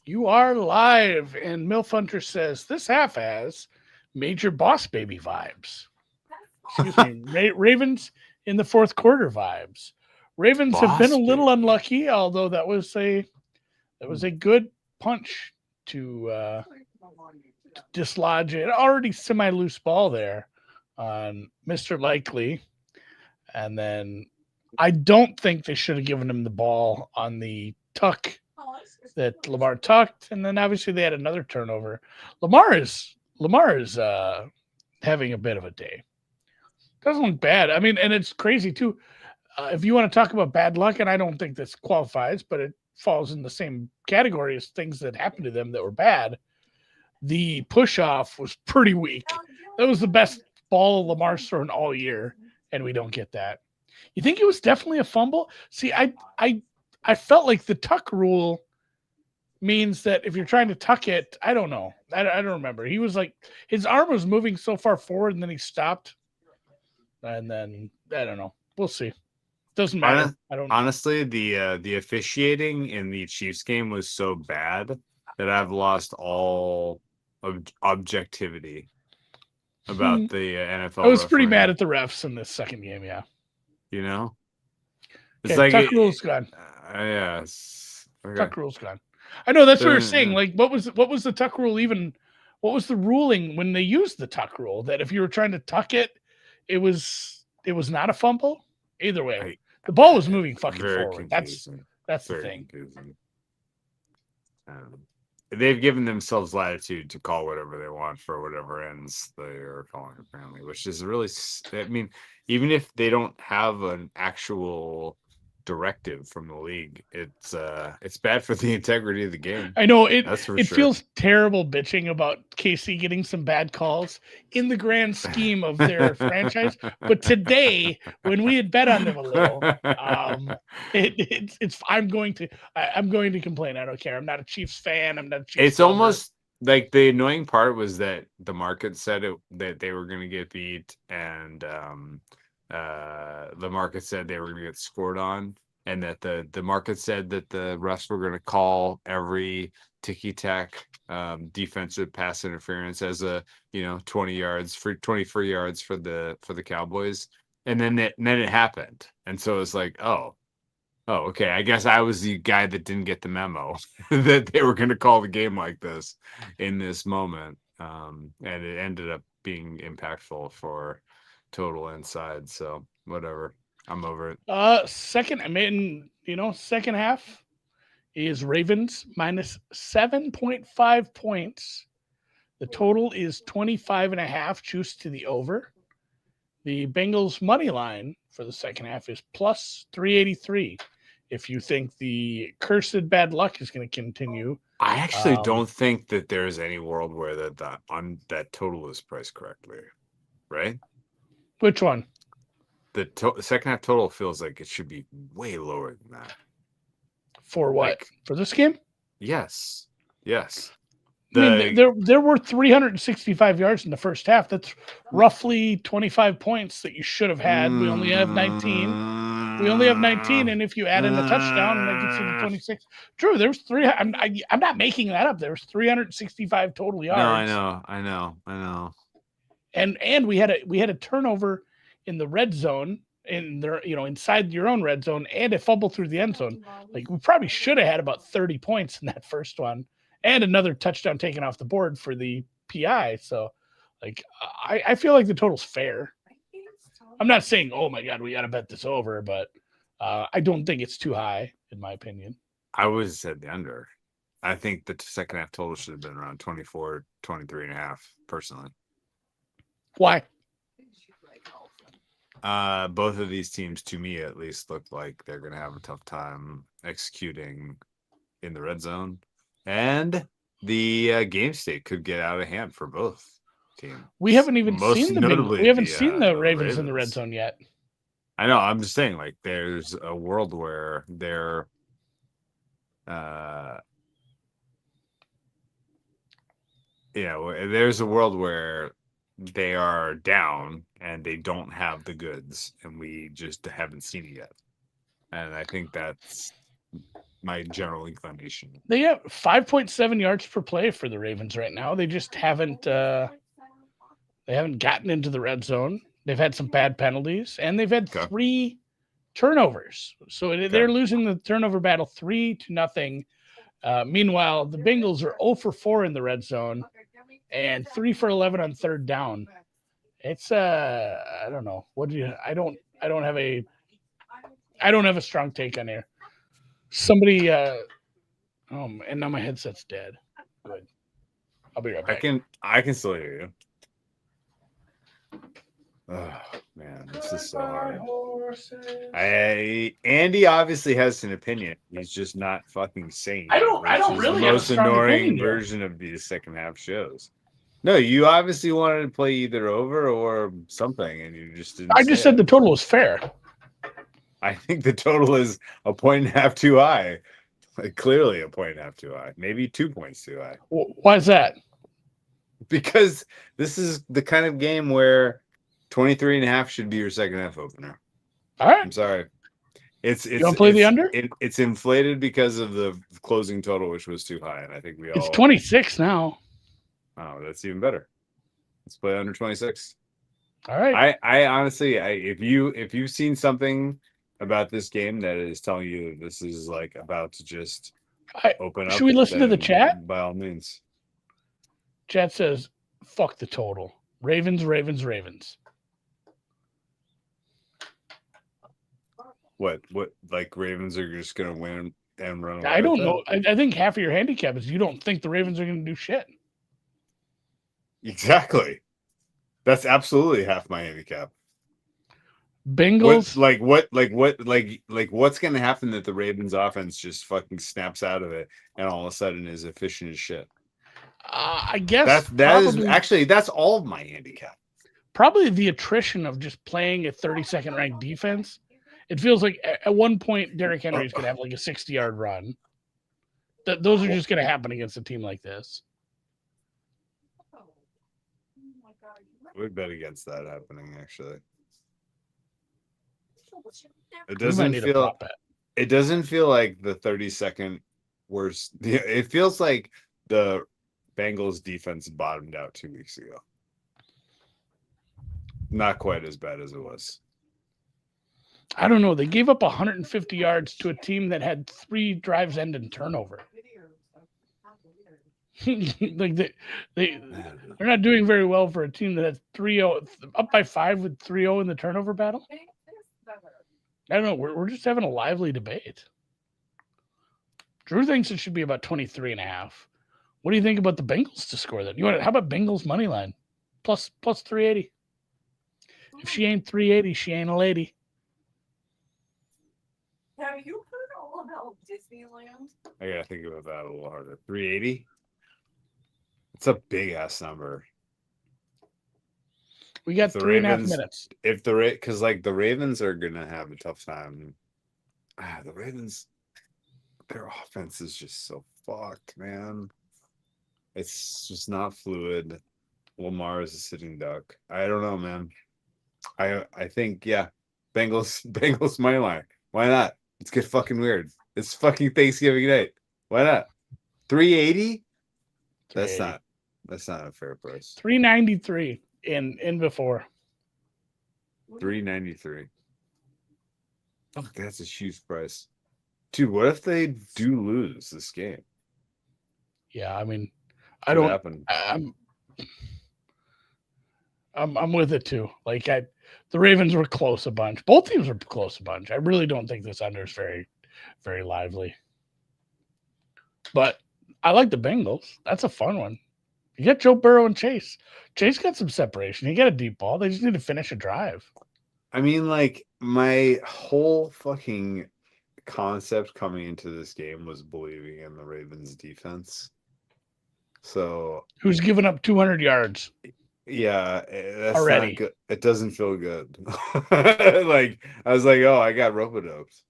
You are live, and Milf Hunter says this half has major Boss Baby vibes. Excuse me, Ravens in the fourth quarter vibes. Ravens have been a Boss little baby. unlucky, although that was a good punch to dislodge an already semi loose ball there on Mister Likely, and then I don't think they should have given him the ball on the tuck that Lamar tucked, and then obviously they had another turnover. Lamar is having a bit of a day. Doesn't look bad. I mean, and it's crazy too. If you want to talk about bad luck, and I don't think this qualifies, but it falls in the same category as things that happened to them that were bad. The push off was pretty weak. That was the best ball Lamar's thrown all year, and we don't get that. You think it was definitely a fumble? See, I felt like the tuck rule means that if you're trying to tuck it, I don't know. I don't remember. He was like his arm was moving so far forward, and then he stopped, and then I don't know. We'll see. Doesn't matter. Hon- I don't. Honestly, the officiating in the Chiefs game was so bad that I've lost all objectivity about the I NFL was pretty mad refereeing. at the refs in this second game. Yeah. You know, it's Okay. like Tuck rule's gone. yes. Okay. Tuck rule's gone. I know that's what you're saying. Yeah. Like, what was the tuck rule even? What was the ruling when they used the tuck rule that if you were trying to tuck it, it was not a fumble? Either way, I, the ball was moving fucking very forward. That's confusing. that's the Very thing. confusing. Um, they've given themselves latitude to call whatever they want for whatever ends they are calling, apparently, which is really, I mean, even if they don't have an actual directive from the league, it's bad for the integrity of the game. I know it. That's for It sure. feels terrible bitching about KC getting some bad calls in the grand scheme of their franchise. But today, when we had bet on them a little, it's. I'm going to complain. I don't care. I'm not a Chiefs fan. I'm not a Chiefs It's lover. almost like the annoying part was that the market said that they were going to get beat, and the market said they were going to get scored on, and that the market said that the refs were going to call every ticky tack defensive pass interference as a 20 yards for 20 free yards for the Cowboys, and then it happened, and so it's like, oh, okay. I guess I was the guy that didn't get the memo that they were going to call the game like this in this moment. And it ended up being impactful for total inside. So whatever. I'm over it. Second. I mean, second half is Ravens minus 7.5 points. The total is 25 and a half, juice to the over. The Bengals money line for the second half is plus 383. If you think the cursed bad luck is going to continue, I actually um, don't think that there's any world where that total is priced correctly, right? which one? The second half total feels like it should be way lower than that. For what? Like, For this game? yes, yes. I mean, The there were 365 yards in the first half. That's roughly 25 points that you should have had. We only have 19. We only have 19, Mm, and if you add in the touchdown, that gets you to 26. Drew, there was three. I'm not making that up. There was 365 total no, I yards, know, I know, I know. and we had a turnover in the red zone in there, inside your own red zone, and a fumble through the end zone. Like we probably should have had about 30 points in that first one, and another touchdown taken off the board for the PI. So, like I feel like the total's fair. I'm not saying, oh my god, we got to bet this over, but I don't think it's too high in my opinion. I would said the under. I think the second half total should have been around 24, 23 and a half, personally. Why? Both of these teams, to me at least, look like they're going to have a tough time executing in the red zone. And the game state could get out of hand for both teams. We haven't even Most seen the Bengals. notably We haven't seen the the Ravens in the red Ravens. zone yet. I know. I'm just saying, like, there's a world where they're, uh, there's a world where they are down and they don't have the goods, and we just haven't seen it yet. And I think that's my general inclination. They have 5.7 yards per play for the Ravens right now. They just haven't gotten into the red zone. They've had some bad penalties, and they've had Okay. 3 turnovers. So they're losing the turnover battle 3-0. Meanwhile, the Bengals are 0 for 4 in the red zone and 3 for 11 on third down. It's I don't know. I don't have a strong take on here. Somebody and now my headset's dead. Good. I'll be right back. I can still hear you. Oh man, this is so hard. Andy obviously has an opinion. He's just not fucking saying it. I don't which is really the have a most strong annoying opinion here. version of these second half shows. No, you obviously wanted to play either over or something, and you just didn't. I just said the total was fair. I think the total is 1.5 too high. Like, clearly 1.5 too high. Maybe 2 points too high. Why is that? Because this is the kind of game where 23.5 should be your second half opener. All right. I'm sorry. It's You want to play the under? It's inflated because of the closing total, which was too high, and I think It's 26 now. Oh, that's even better. Let's play under 26. All right. I honestly, if you've seen something about this game that is telling you that this is like about to just open up, should we listen to the chat? By all means. Chat says, "Fuck the total. Ravens, Ravens, Ravens." What like Ravens are just gonna win and run away? I don't know. I think half of your handicap is you don't think the Ravens are going to do shit. Exactly. That's absolutely half my handicap. Bengals. What's going to happen that the Ravens offense just fucking snaps out of it and all of a sudden is efficient as shit? I guess that's all of my handicap. Probably the attrition of just playing a 32nd ranked defense. It feels like at one point Derrick Henry is going to have like a 60-yard run. Those are just going to happen against a team like this. I would bet against that happening, actually. It doesn't feel like the 32nd worst. It feels like the Bengals defense bottomed out 2 weeks ago. Not quite as bad as it was. I don't know. They gave up 150 yards to a team that had 3 drives end in turnover. Like they're not doing very well for a team that has 3-0 up by 5 with 3-0 in the turnover battle. I don't know. We're just having a lively debate. Drew thinks it should be about 23.5. What do you think about the Bengals to score that? How about Bengals money line? Plus 380. If she ain't 380, she ain't a lady. Have you heard all about Disneyland? I gotta think about that a little harder. 380? It's a big ass number. We got 3.5 minutes. Because like the Ravens are gonna have a tough time. The Ravens, their offense is just so fucked, man. It's just not fluid. Lamar is a sitting duck. I don't know, man. I think Bengals money line. Why not? Let's get fucking weird. It's fucking Thanksgiving night. Why not? 380? That's not a fair price. 393 in before. 393. Oh, that's a huge price. Dude, what if they do lose this game? Yeah, I mean, happen? I'm with it too. Like the Ravens were close a bunch. Both teams were close a bunch. I really don't think this under is very, very lively. But I like the Bengals. That's a fun one. You got Joe Burrow and Chase. Chase got some separation. He got a deep ball. They just need to finish a drive. I mean, like, my whole fucking concept coming into this game was believing in the Ravens defense. So who's given up 200 yards? Yeah, that's already not good. It doesn't feel good. Like, I was like, oh, I got rope-a-doped.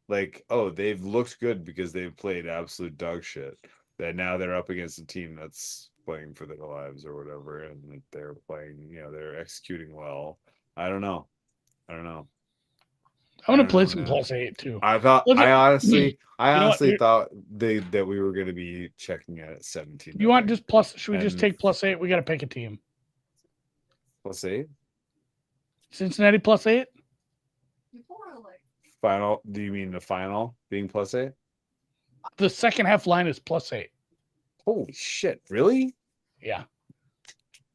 Like, oh, they've looked good because they've played absolute dog shit. That now they're up against a team that's playing for their lives or whatever, and they're playing, they're executing well. I don't know. I'm gonna I don't play know, some man. +8 too. I thought Look I at- honestly I You know what? honestly Here- thought that we were going to be checking at 17. You want just plus? Should we just And- take +8? We got to pick a team. +8 Cincinnati +8. People are like, final? Do you mean the final being +8? The second half line is +8. Holy shit! Really? Yeah.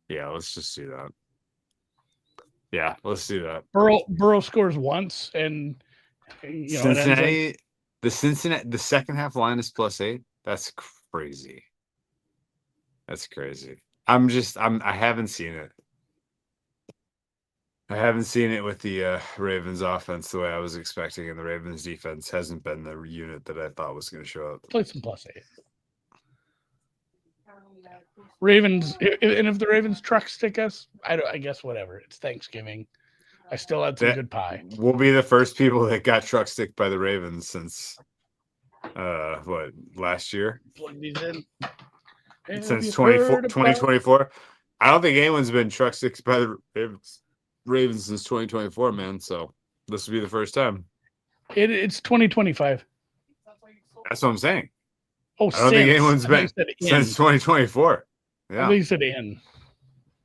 Yeah, let's just do that. Yeah, let's do that. Burrow scores once, and you know it ends up- Cincinnati, the second half line is +8. That's crazy. That's crazy. I haven't seen it. I haven't seen it with the Ravens offense the way I was expecting, and the Ravens defense hasn't been the unit that I thought was going to show up. play some +8. Ravens, and if the Ravens truck stick us, I guess whatever. It's Thanksgiving. I still had some That- good pie. We'll be the first people that got truck sticked by the Ravens since what, last year? Plug these in. Have Since you 24 heard about- 2024. I don't think anyone's been truck sticked by the Ravens since 2024, man. So this will be the first time. It's 2025. That's what I'm saying. Oh, I don't think anyone's I thought you been said in. since 2024. I Yeah. think you said in.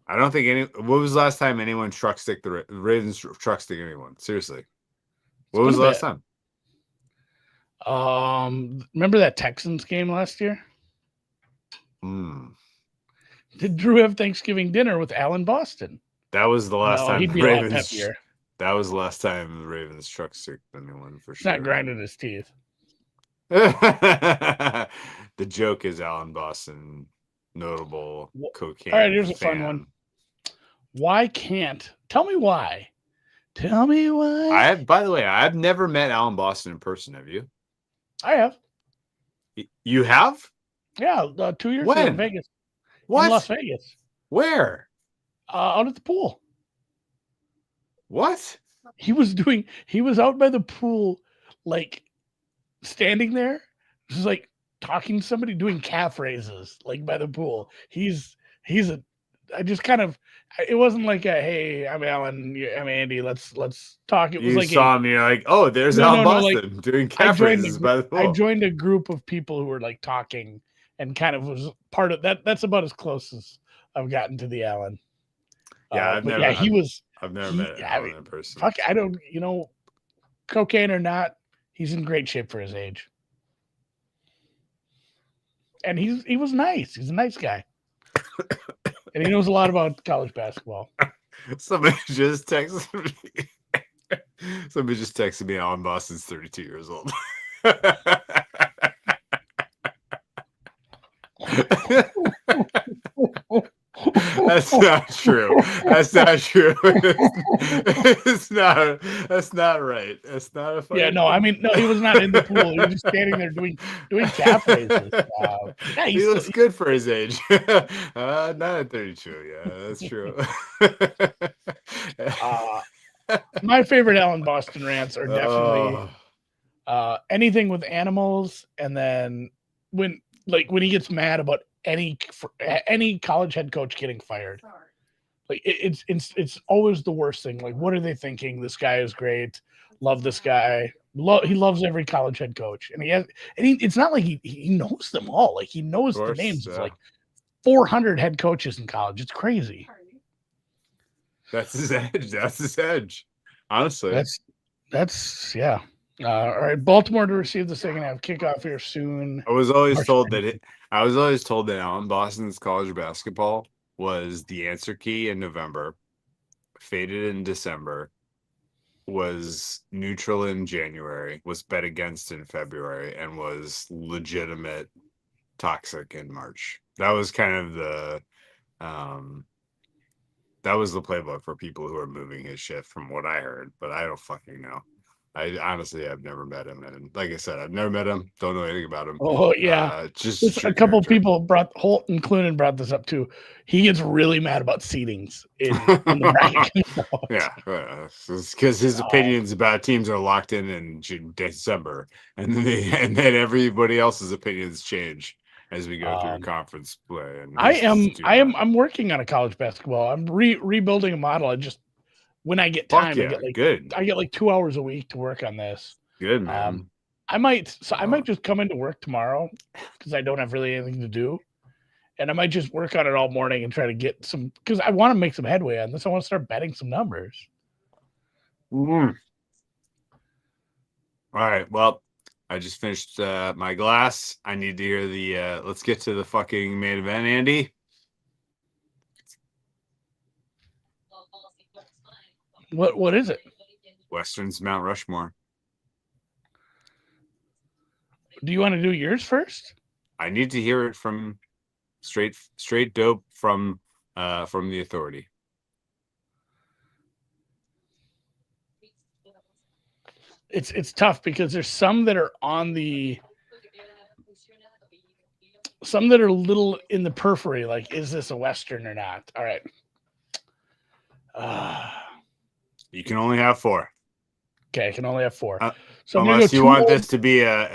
I don't think any. What was the last time anyone truck stick the Ravens truck stick anyone? Seriously. What was the been a last time? Remember that Texans game last year? Hmm. Did Drew have Thanksgiving dinner with Alan Boston? That was the last No, time he'd the be a lot Ravens. peppier. That was the last time the Ravens truck stick anyone for He's sure. not grinding his teeth. The joke is Alan Boston, notable cocaine. All right, here's a fun fan. one. Why can't? Tell me why. Tell me why. I have, by the way, I've never met Alan Boston in person. Have you? I have. You have? Yeah, 2 years ago When? in Vegas. What? In Las Vegas. Where? Out at the pool. What? He was out by the pool, like standing there, just like talking to somebody, doing calf raises, like by the pool. I just kind of, it wasn't like a, hey, I'm Alan, I'm Andy, let's talk. It was You like saw him, you're like, oh, there's No, Alan no, like, Boston doing calf raises by the pool. I joined a group of people who were like talking and kind of was part of that. That's about as close as I've gotten to the Alan. Yeah, But I've never he- met yeah, I Alan mean, in person. fuck, I don't, cocaine or not, he's in great shape for his age. And he was nice. He's a nice guy. And he knows a lot about college basketball. Somebody just texted me. Somebody just texted me Alan Boston's 32 years old. That's not true. That's not true. It's not. That's not right. That's not a. Yeah, fucking- no, I mean, no, he was not in the pool. He was just standing there doing calf raises. Yeah, He looks good for his age. Not at 32. Yeah, that's true. My favorite Alan Boston rants are definitely Oh. anything with animals, and then when he gets mad about any college head coach getting fired. sorry. Like it's always the worst thing. Like, what are they thinking? This guy is great. Love this guy. He loves every college head coach, and it's not like he knows them all. Like, he knows the course, names of yeah. like 400 head coaches in college. It's crazy. Sorry. That's his edge. That's his edge. Honestly, That's yeah. All right, Baltimore to receive the second half kickoff here soon. I was always March told that Alan Boston's college basketball was the answer key in November, faded in December, was neutral in January, was bet against in February, and was legitimate toxic in March. That was kind of the that was the playbook for people who are moving his shit from what I heard, but I don't fucking know. I honestly have never met him, and like I said, I've never met him. Don't know anything about him. Oh yeah. Just Just a straight couple character. people Holt and Clunan brought this up too. He gets really mad about seedings in the bracket. Yeah, because his opinions about teams are locked in December, and then everybody else's opinions change as we go through conference play. And I'm working on a college basketball. I'm rebuilding a model. I just when I get Fuck time. yeah, good. I get like 2 hours a week to work on this. Good, man. I might just come into work tomorrow because I don't have really anything to do. And I might just work on it all morning and try to get some, because I want to make some headway on this. I want to start betting some numbers. All right. Well, I just finished my glass. I need to hear the let's get to the fucking main event, Andy. What is it? Western's Mount Rushmore. Do you want to do yours first? I need to hear it from straight dope from the authority. It's tough because there's some that are on the, some that are a little in the periphery. Like, is this a Western or not? All right. You can only have 4. Okay, I can only have 4. So unless you want this to be a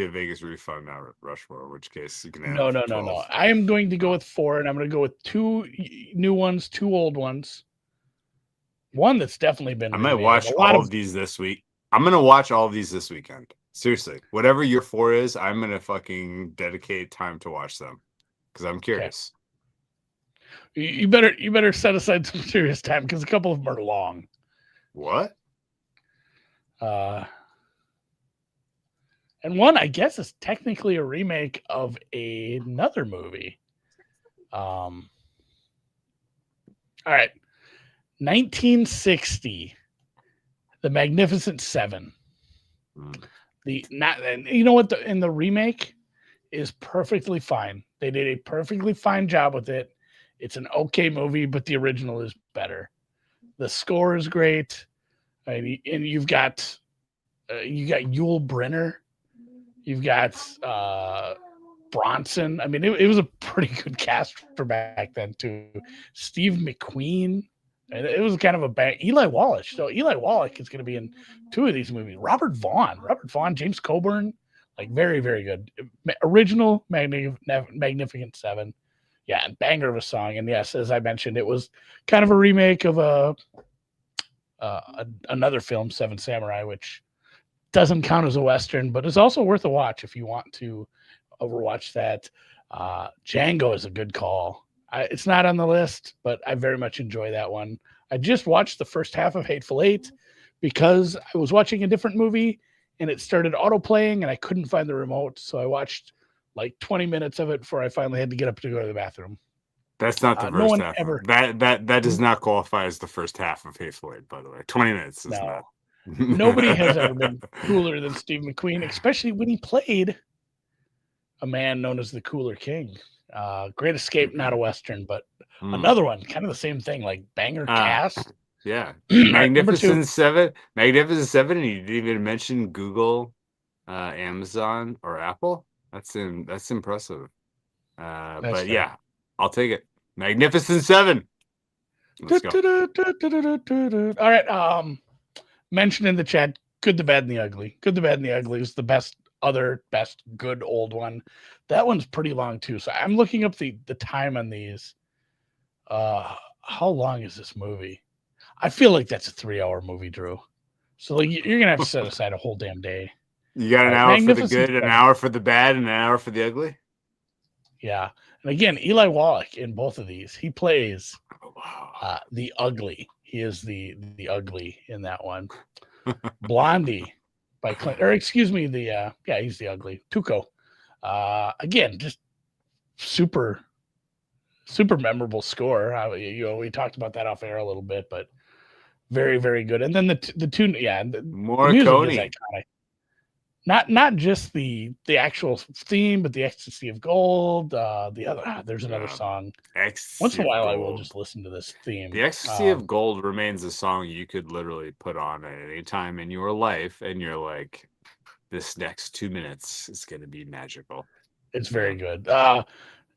Vegas refund, Mount Rushmore, in which case you can have No. 12. I am going to go with 4, and I'm going to go with 2 new ones, 2 old ones. One that's definitely been. I might watch all of these this week. I'm gonna watch all of these this weekend. Seriously, whatever your 4 is, I'm gonna fucking dedicate time to watch them because I'm curious. Okay. You better set aside some serious time because a couple of them are long. What? And one, I guess, is technically a remake of another movie. All right, 1960, The Magnificent Seven. And you know what? In the remake is perfectly fine. They did a perfectly fine job with it. It's an okay movie, but the original is better. The score is great, and you've got Yul Brynner. You've got Bronson. I mean, it was a pretty good cast for back then too. Steve McQueen. And it was kind of a bang. Eli Wallach. So Eli Wallach is going to be in 2 of these movies. Robert Vaughn, James Coburn, like very, very good. Original Magnificent Seven. Yeah, banger of a song. And yes, as I mentioned, it was kind of a remake of another film, Seven Samurai, which doesn't count as a Western, but is also worth a watch if you want to overwatch that. Django is a good call. It's not on the list, but I very much enjoy that one. I just watched the first half of Hateful Eight because I was watching a different movie and it started auto-playing and I couldn't find the remote. So I watched like 20 minutes of it before I finally had to get up to go to the bathroom. That's not the first half. That does not qualify as the first half of Hateful Eight, by the way. 20 minutes is not. Nobody has ever been cooler than Steve McQueen, especially when he played a man known as the Cooler King. Great Escape, not a Western, but another one, kind of the same thing, like banger cast. Yeah. Magnificent Seven. And you didn't even mention Google, Amazon, or Apple. That's impressive. But fair. Yeah, I'll take it. Magnificent Seven. Let's go. All right. Mentioned in the chat, Good, the Bad, and the Ugly. Good, the Bad, and the Ugly is the best good old one. That one's pretty long too. So I'm looking up the time on these. How long is this movie? I feel like that's a 3-hour movie, Drew. So like you're gonna have to set aside a whole damn day. You got an hour for the good, an hour for the bad, and an hour for the ugly. Yeah, and again, Eli Wallach in both of these, he plays the ugly. He is the ugly in that one. Blondie by Clint, or excuse me, he's the ugly. Tuco. Again, just super memorable score. We talked about that off air a little bit, but very, very good. And then the tune, Morricone. The music is iconic. Not just the actual theme, but the Ecstasy of Gold. There's another song. Ecstasy Once in a while, I will just listen to this theme. The Ecstasy of Gold remains a song you could literally put on at any time in your life, and you're like, this next 2 minutes is going to be magical. It's very good.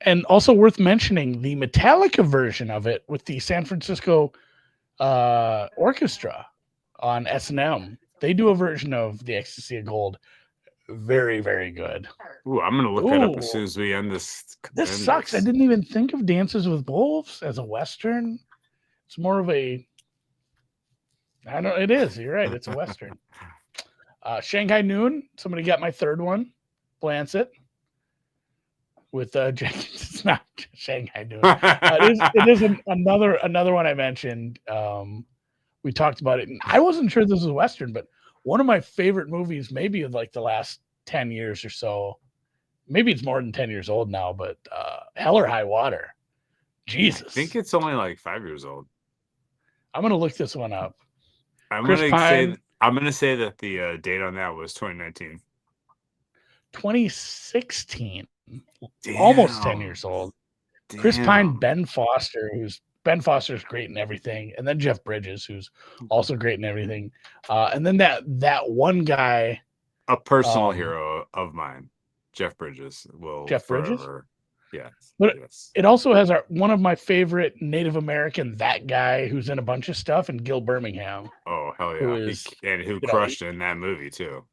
And also worth mentioning the Metallica version of it with the San Francisco Orchestra on S&M. They do a version of the Ecstasy of Gold. Very, very good. Ooh, I'm going to look that up as soon as we end this. This sucks. I didn't even think of Dances with Wolves as a Western. It's more of a I know it is. You're right. It's a Western. Shanghai Noon. Somebody got my third one. Blancet. With it's not Shanghai Noon. It is another one I mentioned. We talked about it. And I wasn't sure this was a Western, but one of my favorite movies, maybe of like the last 10 years or so. Maybe it's more than 10 years old now, but Hell or High Water. Jesus. I think it's only like 5 years old. I'm gonna look this one up. I'm Chris gonna Pine. say that the date on that was 2019. 2016. Almost 10 Damn. years old. Chris Pine, Damn. Ben Foster's great in everything, and then Jeff Bridges, who's also great in everything, and then that one guy, A personal hero of mine, Jeff Bridges. Jeff Bridges? Forever. Yeah. But Yes. it also has one of my favorite Native American, that guy who's in a bunch of stuff, and Gil Birmingham. Oh hell who yeah! is, who crushed in that movie too.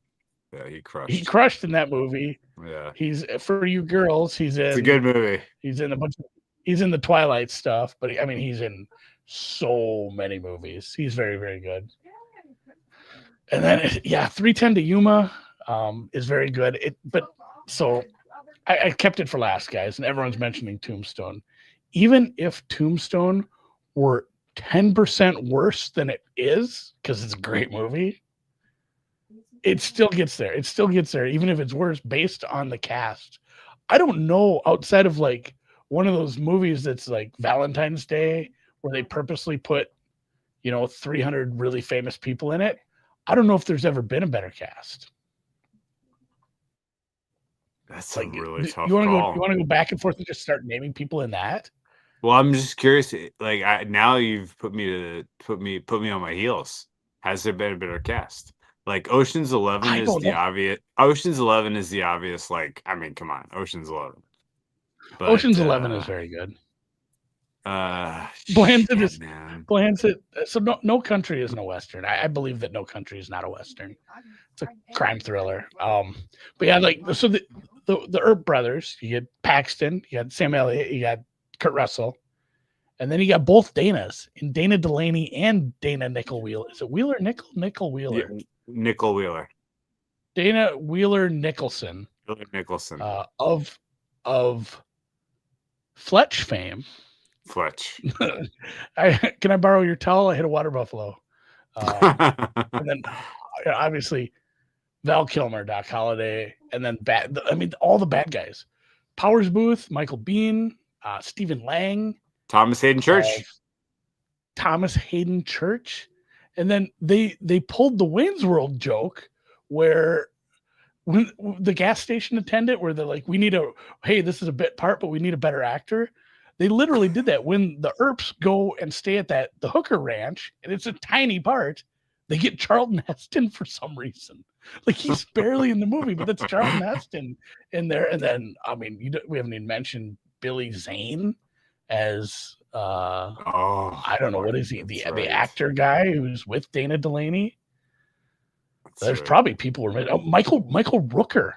Yeah, he crushed. He crushed in that movie. Yeah, He's for you girls. He's in. it's a good movie. He's in a bunch of. He's in the Twilight stuff, but I mean, he's in so many movies. He's very, very good. And then, 310 to Yuma is very good. I kept it for last, guys, and everyone's mentioning Tombstone. Even if Tombstone were 10% worse than it is, because it's a great movie, it still gets there. It still gets there, even if it's worse based on the cast. I don't know, outside of like one of those movies that's like Valentine's Day, where they purposely put, 300 really famous people in it. I don't know if there's ever been a better cast. That's Like, a really tough you want call. to go back and forth and just start naming people in that? Well, I'm just curious. Like, now you've put me on my heels. Has there been a better cast? Like Ocean's 11 is the obvious. Ocean's 11 is the obvious. Like, I mean, come on, Ocean's 11. But, Ocean's 11 is very good. Blancet is man. Blancet. So no Country isn't a Western. I believe that No Country is not a Western. It's a crime thriller. But yeah, like, so the Earp brothers, you get Paxton, you got Sam Elliott, you got Kurt Russell, and then you got both Danas, in Dana Delaney and Dana Nickel Wheeler. Is it Wheeler Nickel Wheeler? Yeah, Nickel Wheeler. Dana Wheeler Nicholson. Wheeler Nicholson. Of Fletch fame. Fletch. Can I borrow your towel? I hit a water buffalo. And then obviously Val Kilmer, Doc Holliday, and then all the bad guys. Powers Booth, Michael Biehn, Stephen Lang, Thomas Hayden Church. And then they pulled the Wayne's World joke where when the gas station attendant, where they're like, hey, this is a bit part, but we need a better actor. They literally did that when the Earps go and stay at the Hooker Ranch, and it's a tiny part. They get Charlton Heston for some reason. Like, he's barely in the movie, but that's Charlton Heston in there. And then, I mean, we haven't even mentioned Billy Zane as I don't know, what is he? The actor guy who's with Dana Delaney. There's probably people who are Michael Rooker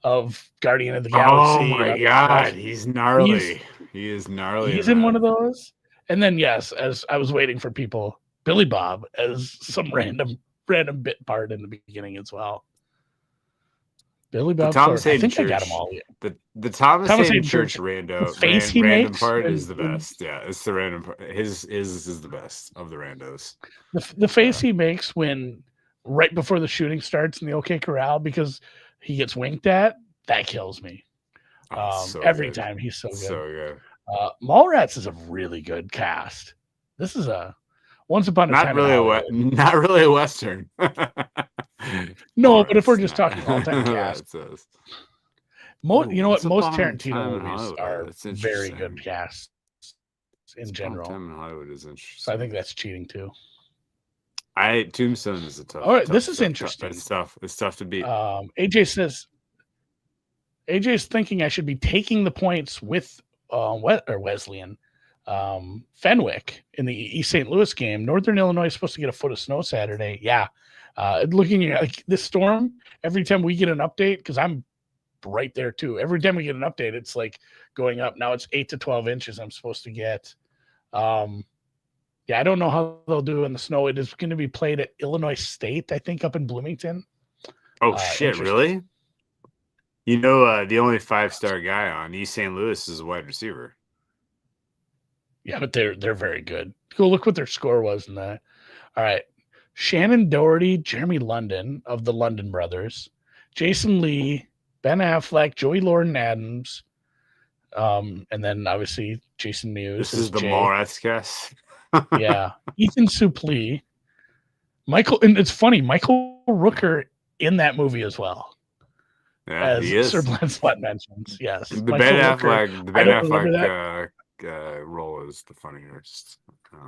of Guardian of the Galaxy. Oh my God, he's gnarly. He is gnarly. He's in one of those. And then, yes, as I was waiting for people, Billy Bob as some random bit part in the beginning as well. Billy Bob. I think I got them all. The Thomas Hayden Church random part is the best. Yeah, it's the random part. His is the best of the randos. The face he makes when right before the shooting starts in the OK Corral because he gets winked at, that kills me. Every time. He's so good. So good. Mallrats is a really good cast. This is a Once Upon a Time. Not really a Western. No, but if we're just talking all-time cast, most Tarantino movies are very good casts in general. Time in Hollywood is interesting. So I think that's cheating too. Tombstone is a tough. All right, this is interesting. It's tough to beat. AJ says AJ's thinking I should be taking the points with Wesleyan. Fenwick in the East St. Louis game. Northern Illinois is supposed to get a foot of snow Saturday. Yeah. Looking at like this storm, every time we get an update, because I'm right there too. Every time we get an update, it's like going up. Now it's 8 to 12 inches I'm supposed to get. Yeah, I don't know how they'll do in the snow. It is going to be played at Illinois State, I think, up in Bloomington. Oh shit, Interesting. really? You know, the only 5-star guy on East St. Louis is a wide receiver. Yeah, but they're very good. Go look what their score was in that. All right. Shannon Doherty, Jeremy London of the London Brothers, Jason Lee, Ben Affleck, Joey Lauren Adams, and then obviously Jason Mewes. This as is the Jay. Mallrats cast. Yeah. Ethan Suplee. Michael, and it's funny, Michael Rooker in that movie as well. Yeah, As he is. Sir Blancelot mentions. Yes. The Michael Ben Rooker. Affleck, the I Ben don't remember Affleck role is the funniest.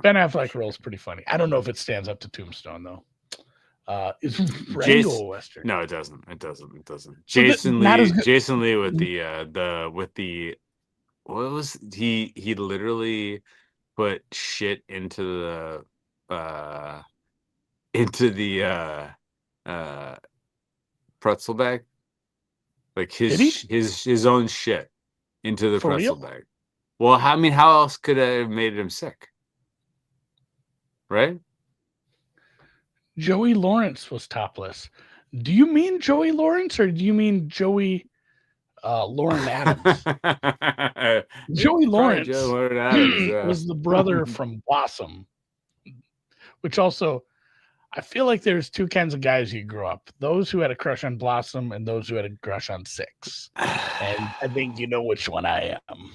Ben Affleck role's pretty funny. I don't know if it stands up to Tombstone though. Is Rango a Western? No, it doesn't. It doesn't. So Jason not as Lee. good- Jason Lee with the what was he? He literally put shit into the pretzel bag, like Did he? his own shit into the For pretzel real? bag. Well, I mean, how else could it have made him sick? Right? Joey Lawrence was topless. Do you mean Joey Lawrence or do you mean Joey Lauren Adams? Joey Lawrence Joey Lauren Adams, yeah. was the brother from Blossom, which also, I feel like there's two kinds of guys you grew up: those who had a crush on Blossom and those who had a crush on Six. And I think you know which one I am.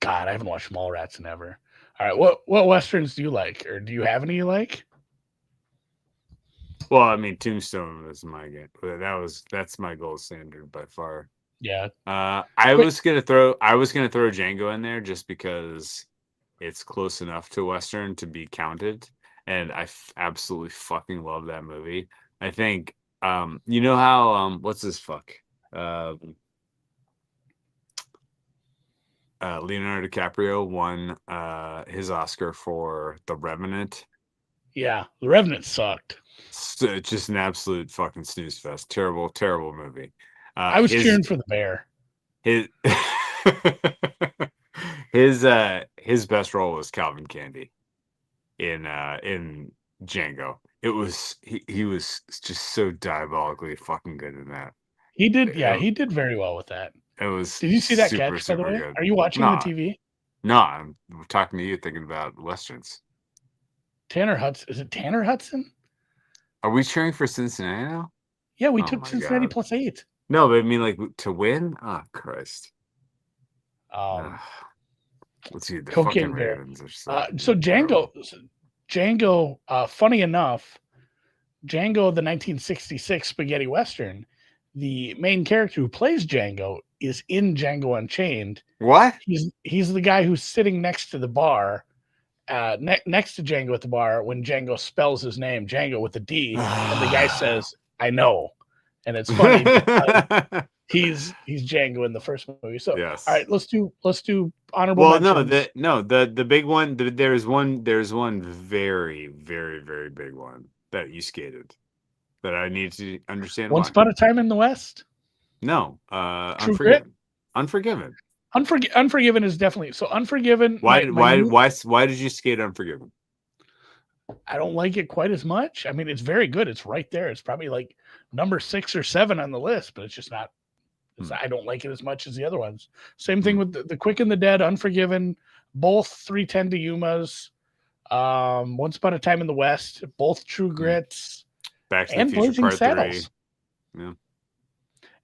God, I haven't watched Mallrats in ever. All right, what westerns do you like, or do you have any you like? Well, I mean, Tombstone was my game. That's my gold standard by far. Yeah, I was gonna throw Django in there just because it's close enough to Western to be counted, and I absolutely fucking love that movie. I think you know how what's this fuck Leonardo DiCaprio won his Oscar for The Revenant. yeah. The Revenant sucked. It's just an absolute fucking snooze fest. Terrible, terrible movie. I was cheering for the bear. His his best role was Calvin Candy in Django. It was he was just so diabolically fucking good in that. He did, yeah, he did very well with that. It was. Did you see that super, catch, by the super way? good. Are you watching Nah. the TV? No, I'm talking to you, thinking about westerns. Tanner Hudson. Is it Tanner Hudson? Are we cheering for Cincinnati now? Yeah, we Oh took my Cincinnati God. +8. No, but I mean, like, to win? Oh, Christ. Let's see. The Cocaine fucking Bear. Ravens are So terrible. Django, funny enough, Django, the 1966 spaghetti western, the main character who plays Django is in Django Unchained. What? He's the guy who's sitting next to the bar, next to Django at the bar when Django spells his name, Django with a D, and the guy says, "I know," and it's funny. Because he's Django in the first movie. So Yes. all right, let's do honorable Well, mentions. the big one. There's one very, very, very big one that you skated that I need to understand. Once why. Upon a Time in the West. No, True Grit? Unforgiven. Unforgiven is definitely so. Unforgiven. Why did you skate Unforgiven? I don't like it quite as much. I mean, it's very good. It's right there. It's probably like number 6 or 7 on the list, but it's just not. I don't like it as much as the other ones. Same thing with the Quick and the Dead, Unforgiven, both 310 to Yumas, Once Upon a Time in the West, both True Grits, Back to and the Future Blazing Part 3. Saddles. Yeah.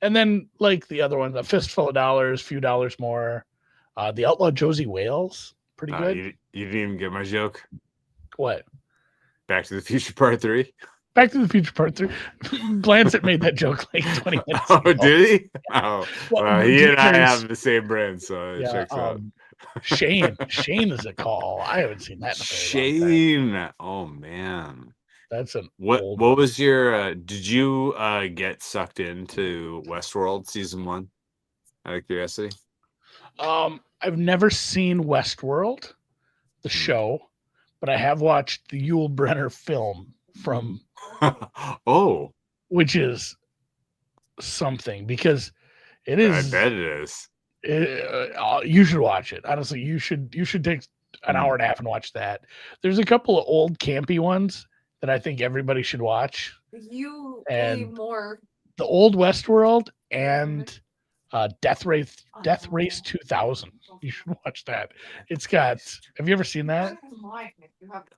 And then like the other ones, A Fistful of Dollars, Few Dollars More, The Outlaw Josie Wales, pretty good. You didn't even get my joke. What? Back to the Future Part 3. Back to the Future Part 3. Blancett made that joke like 20 minutes Oh, ago. did he? Oh, Well, he and I there's- have the same brand, so it Yeah, checks out. Shane is a call. I haven't seen that in a very long time. Shane. Oh man. That's an What old what was your did you get sucked into Westworld season 1? Out of curiosity? I've never seen Westworld, the show, but I have watched the Yul Brynner film from, Oh, which is something because it I is. bet it is. You should watch it. Honestly, you should take an hour and a half and watch that. There's a couple of old campy ones that I think everybody should watch. You And pay more. The Old Westworld and Death Race 2000. You should watch that. It's got. Have you ever seen that?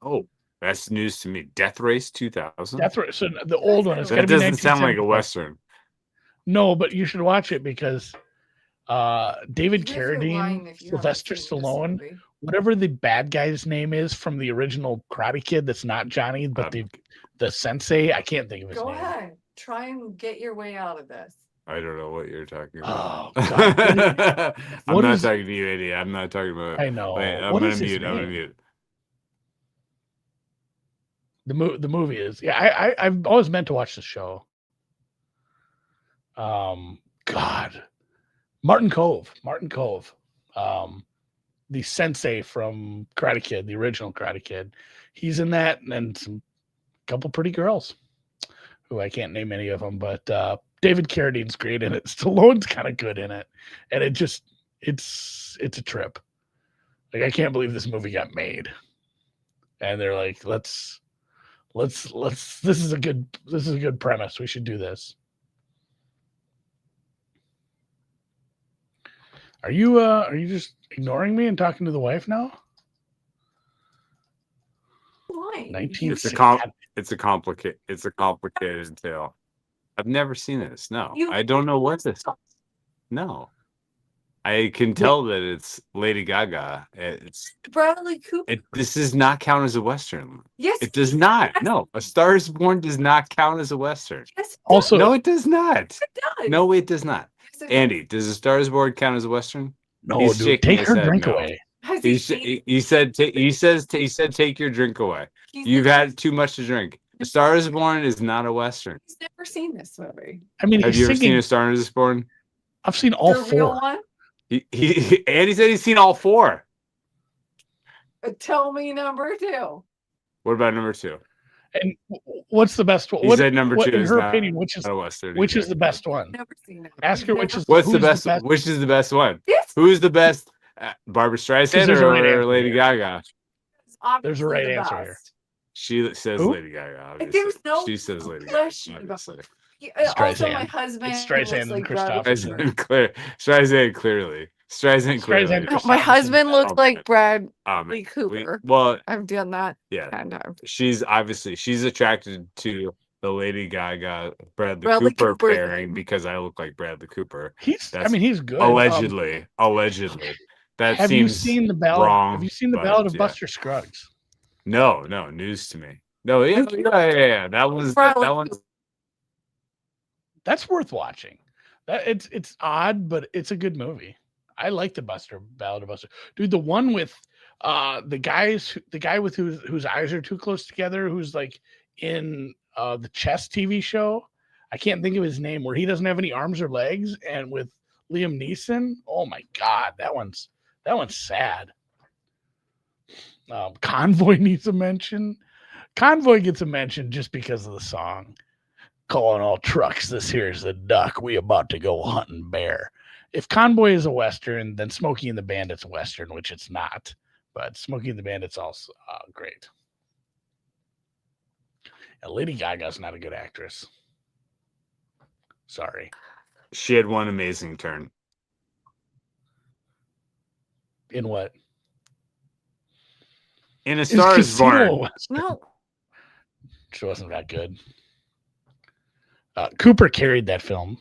Oh, that's news to me. Death Race 2000. Death Race. So the old one. It's got to That be doesn't sound like a 1975. western. No, but you should watch it because David You guys are lying Carradine, if you haven't Sylvester seen this Stallone, movie. whatever the bad guy's name is from the original Karate Kid, that's not Johnny, but the sensei. I can't think of his Go name. ahead. Try and get your way out of this. I don't know what you're talking about. Oh God! I'm what not is- talking to you, idiot. I'm not talking about. I know. Wait, I'm What gonna is his mute. I'm gonna name? mute. The movie is. Yeah, I've always meant to watch the show. God, Martin Cove. The sensei from Karate Kid, the original Karate Kid. He's in that, and some couple pretty girls who I can't name any of them, but David Carradine's great in it. Stallone's kind of good in it, and it's a trip. Like, I can't believe this movie got made, and they're like, let's. This is a good premise. We should do this. Are you just ignoring me and talking to the wife now? Why? 1960. It's a complicated tale. I've never seen this. No, You- I don't know what this is. No, I can tell that it's Lady Gaga. Bradley Cooper. This does not count as a western. Yes, It does not. No, A Star Is Born does not count as a western. yes, it Also, No, it does not. does. No, it does not. Yes, it Andy, does A Star Is Born count as a western? no, he's dude, shaking take his her head drink no. away. Has He, he sh- seen- he said take your drink away. he's You've never- had too much to drink. A Star Is Born is not a western. He's never seen this movie. I mean, Have he's you ever singing. seen A Star Is Born? I've seen all The real four. one? Andy said he's seen all four. Tell me number 2. What about number 2? And what's the best one? He said number 2 in is her not, opinion, which is not a western. which either. is the best one? Never seen it. Ask her Never which is seen What's the who's best? Which is the best one? Yes, Who's the best? Barbara Streisand there's a right or answer Lady here. Gaga? it's obviously There's a right the answer here. best. She says Who? Lady Gaga. Obviously. There's no She says Lady Gaga. question about- Obviously. Also, my Streisand. husband. It's Streisand looks and like Christoph. Bradley- Streisand clearly. Streisand clearly. Streisand, No, Christoph. my husband looks Oh, like man. Bradley We- Cooper. well, I've done that yeah. 10 times. She's attracted to the Lady Gaga Bradley Bradley Cooper Cooper. pairing because I look like Bradley Cooper. He's. That's He's good. Allegedly. That Have you seems seen the ballad? wrong, Have you seen the but, Ballad of yeah. Buster Scruggs? no news to me. No, yeah. That was that Bradley one. That's worth watching. That it's odd, but it's a good movie. I like the Ballad of Buster. Dude, the one with the guy with whose eyes are too close together, who's like in the chess TV show. I can't think of his name, where he doesn't have any arms or legs, and with Liam Neeson. Oh my God, that one's sad. Convoy needs a mention. Convoy gets a mention just because of the song. Calling all trucks, this here's the duck. We about to go hunting bear. If Convoy is a Western, then Smokey and the Bandit's a Western, which it's not. But Smokey and the Bandit's also great. And Lady Gaga's not a good actress. Sorry. She had one amazing turn. In what? In A Is Star Is Casino a Born. Western? No, She wasn't that good. Cooper carried that film.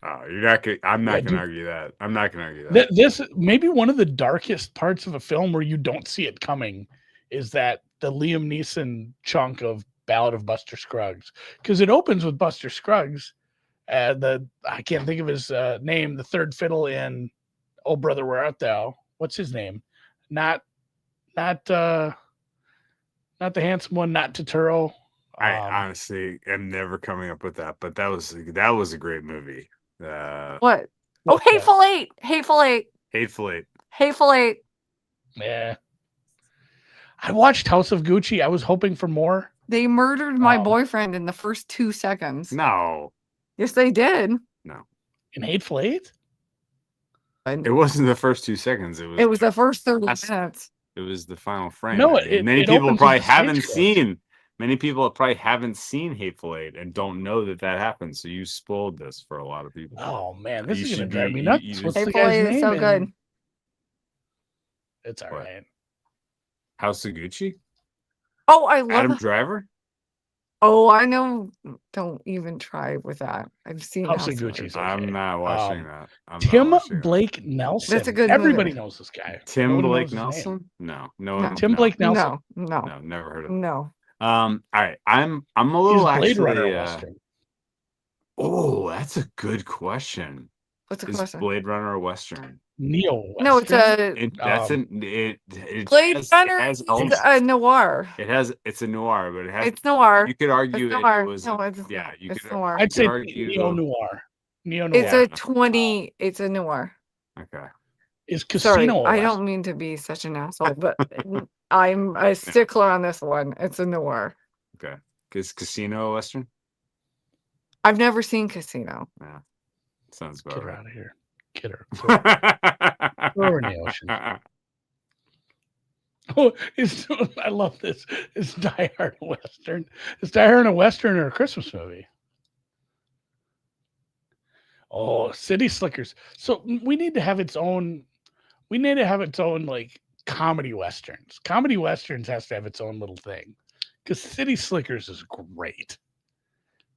Oh, you're not gonna, I'm Yeah, not gonna dude. argue that. I'm not gonna argue that. This may be one of the darkest parts of a film where you don't see it coming, is that the Liam Neeson chunk of Ballad of Buster Scruggs, because it opens with Buster Scruggs, I can't think of his name, the third fiddle in Oh Brother Where Art Thou? What's his name? Not the handsome one, not Totoro. I honestly am never coming up with that, but that was a great movie. what? Oh, what's that? Hateful Eight. Hateful Eight. Hateful Eight. Hateful Eight. Yeah. I watched House of Gucci. I was hoping for more. They murdered my Oh. boyfriend in the first 2 seconds. No, Yes, they did. In Hateful Eight? It wasn't the first 2 seconds. It was. It was the first 30 That's- minutes. It was the final frame. No, I mean, it opens with the stagecoach. Many people probably haven't seen Hateful Eight and don't know that happened. So you spoiled this for a lot of people. Oh man, this You is gonna should drive be- me you- nuts. you What's just- the Hateful guy's Eight name? is so in- good. It's all What? right. House of Gucci? Oh, I love Adam it. Driver? Oh, I know. Don't even try with that. I've seen House of House of Gucci's Gucci. I'm okay. not watching that. I'm not Tim watching that. Blake Nelson. That's a good Everybody movie. knows this guy. Tim Nobody Blake knows his name. Nelson? No. No. one- Tim no, Blake Nelson. No. No, never heard of him. No. All right. I'm a He's little Blade actually. Runner Western. Oh, that's a good question. What's the Is question? Blade Runner a Western? Neo Western. No, it's a It Blade has, Runner. It has Is elements. a noir. It's a noir, but it has. It's noir. You could argue It's it noir. was. No, it's yeah, not. you It's could. noir. I'd say argue- Neo Noir. Neo It's Noir. a 20. It's a noir. Okay. Is Sorry, Casino a I Western? don't mean to be such an asshole, but I'm a stickler on this one. It's a noir. Okay. Is Casino a Western? I've never seen Casino. Yeah. Sounds Get about her right. out of here. Get her. Throw her in the ocean. Oh, I love this. Is Die Hard a Western? Is Die Hard a Western or a Christmas movie? Oh, City Slickers. So we need to have its own. We need to have its own like comedy westerns. Comedy westerns has to have its own little thing, because City Slickers is great.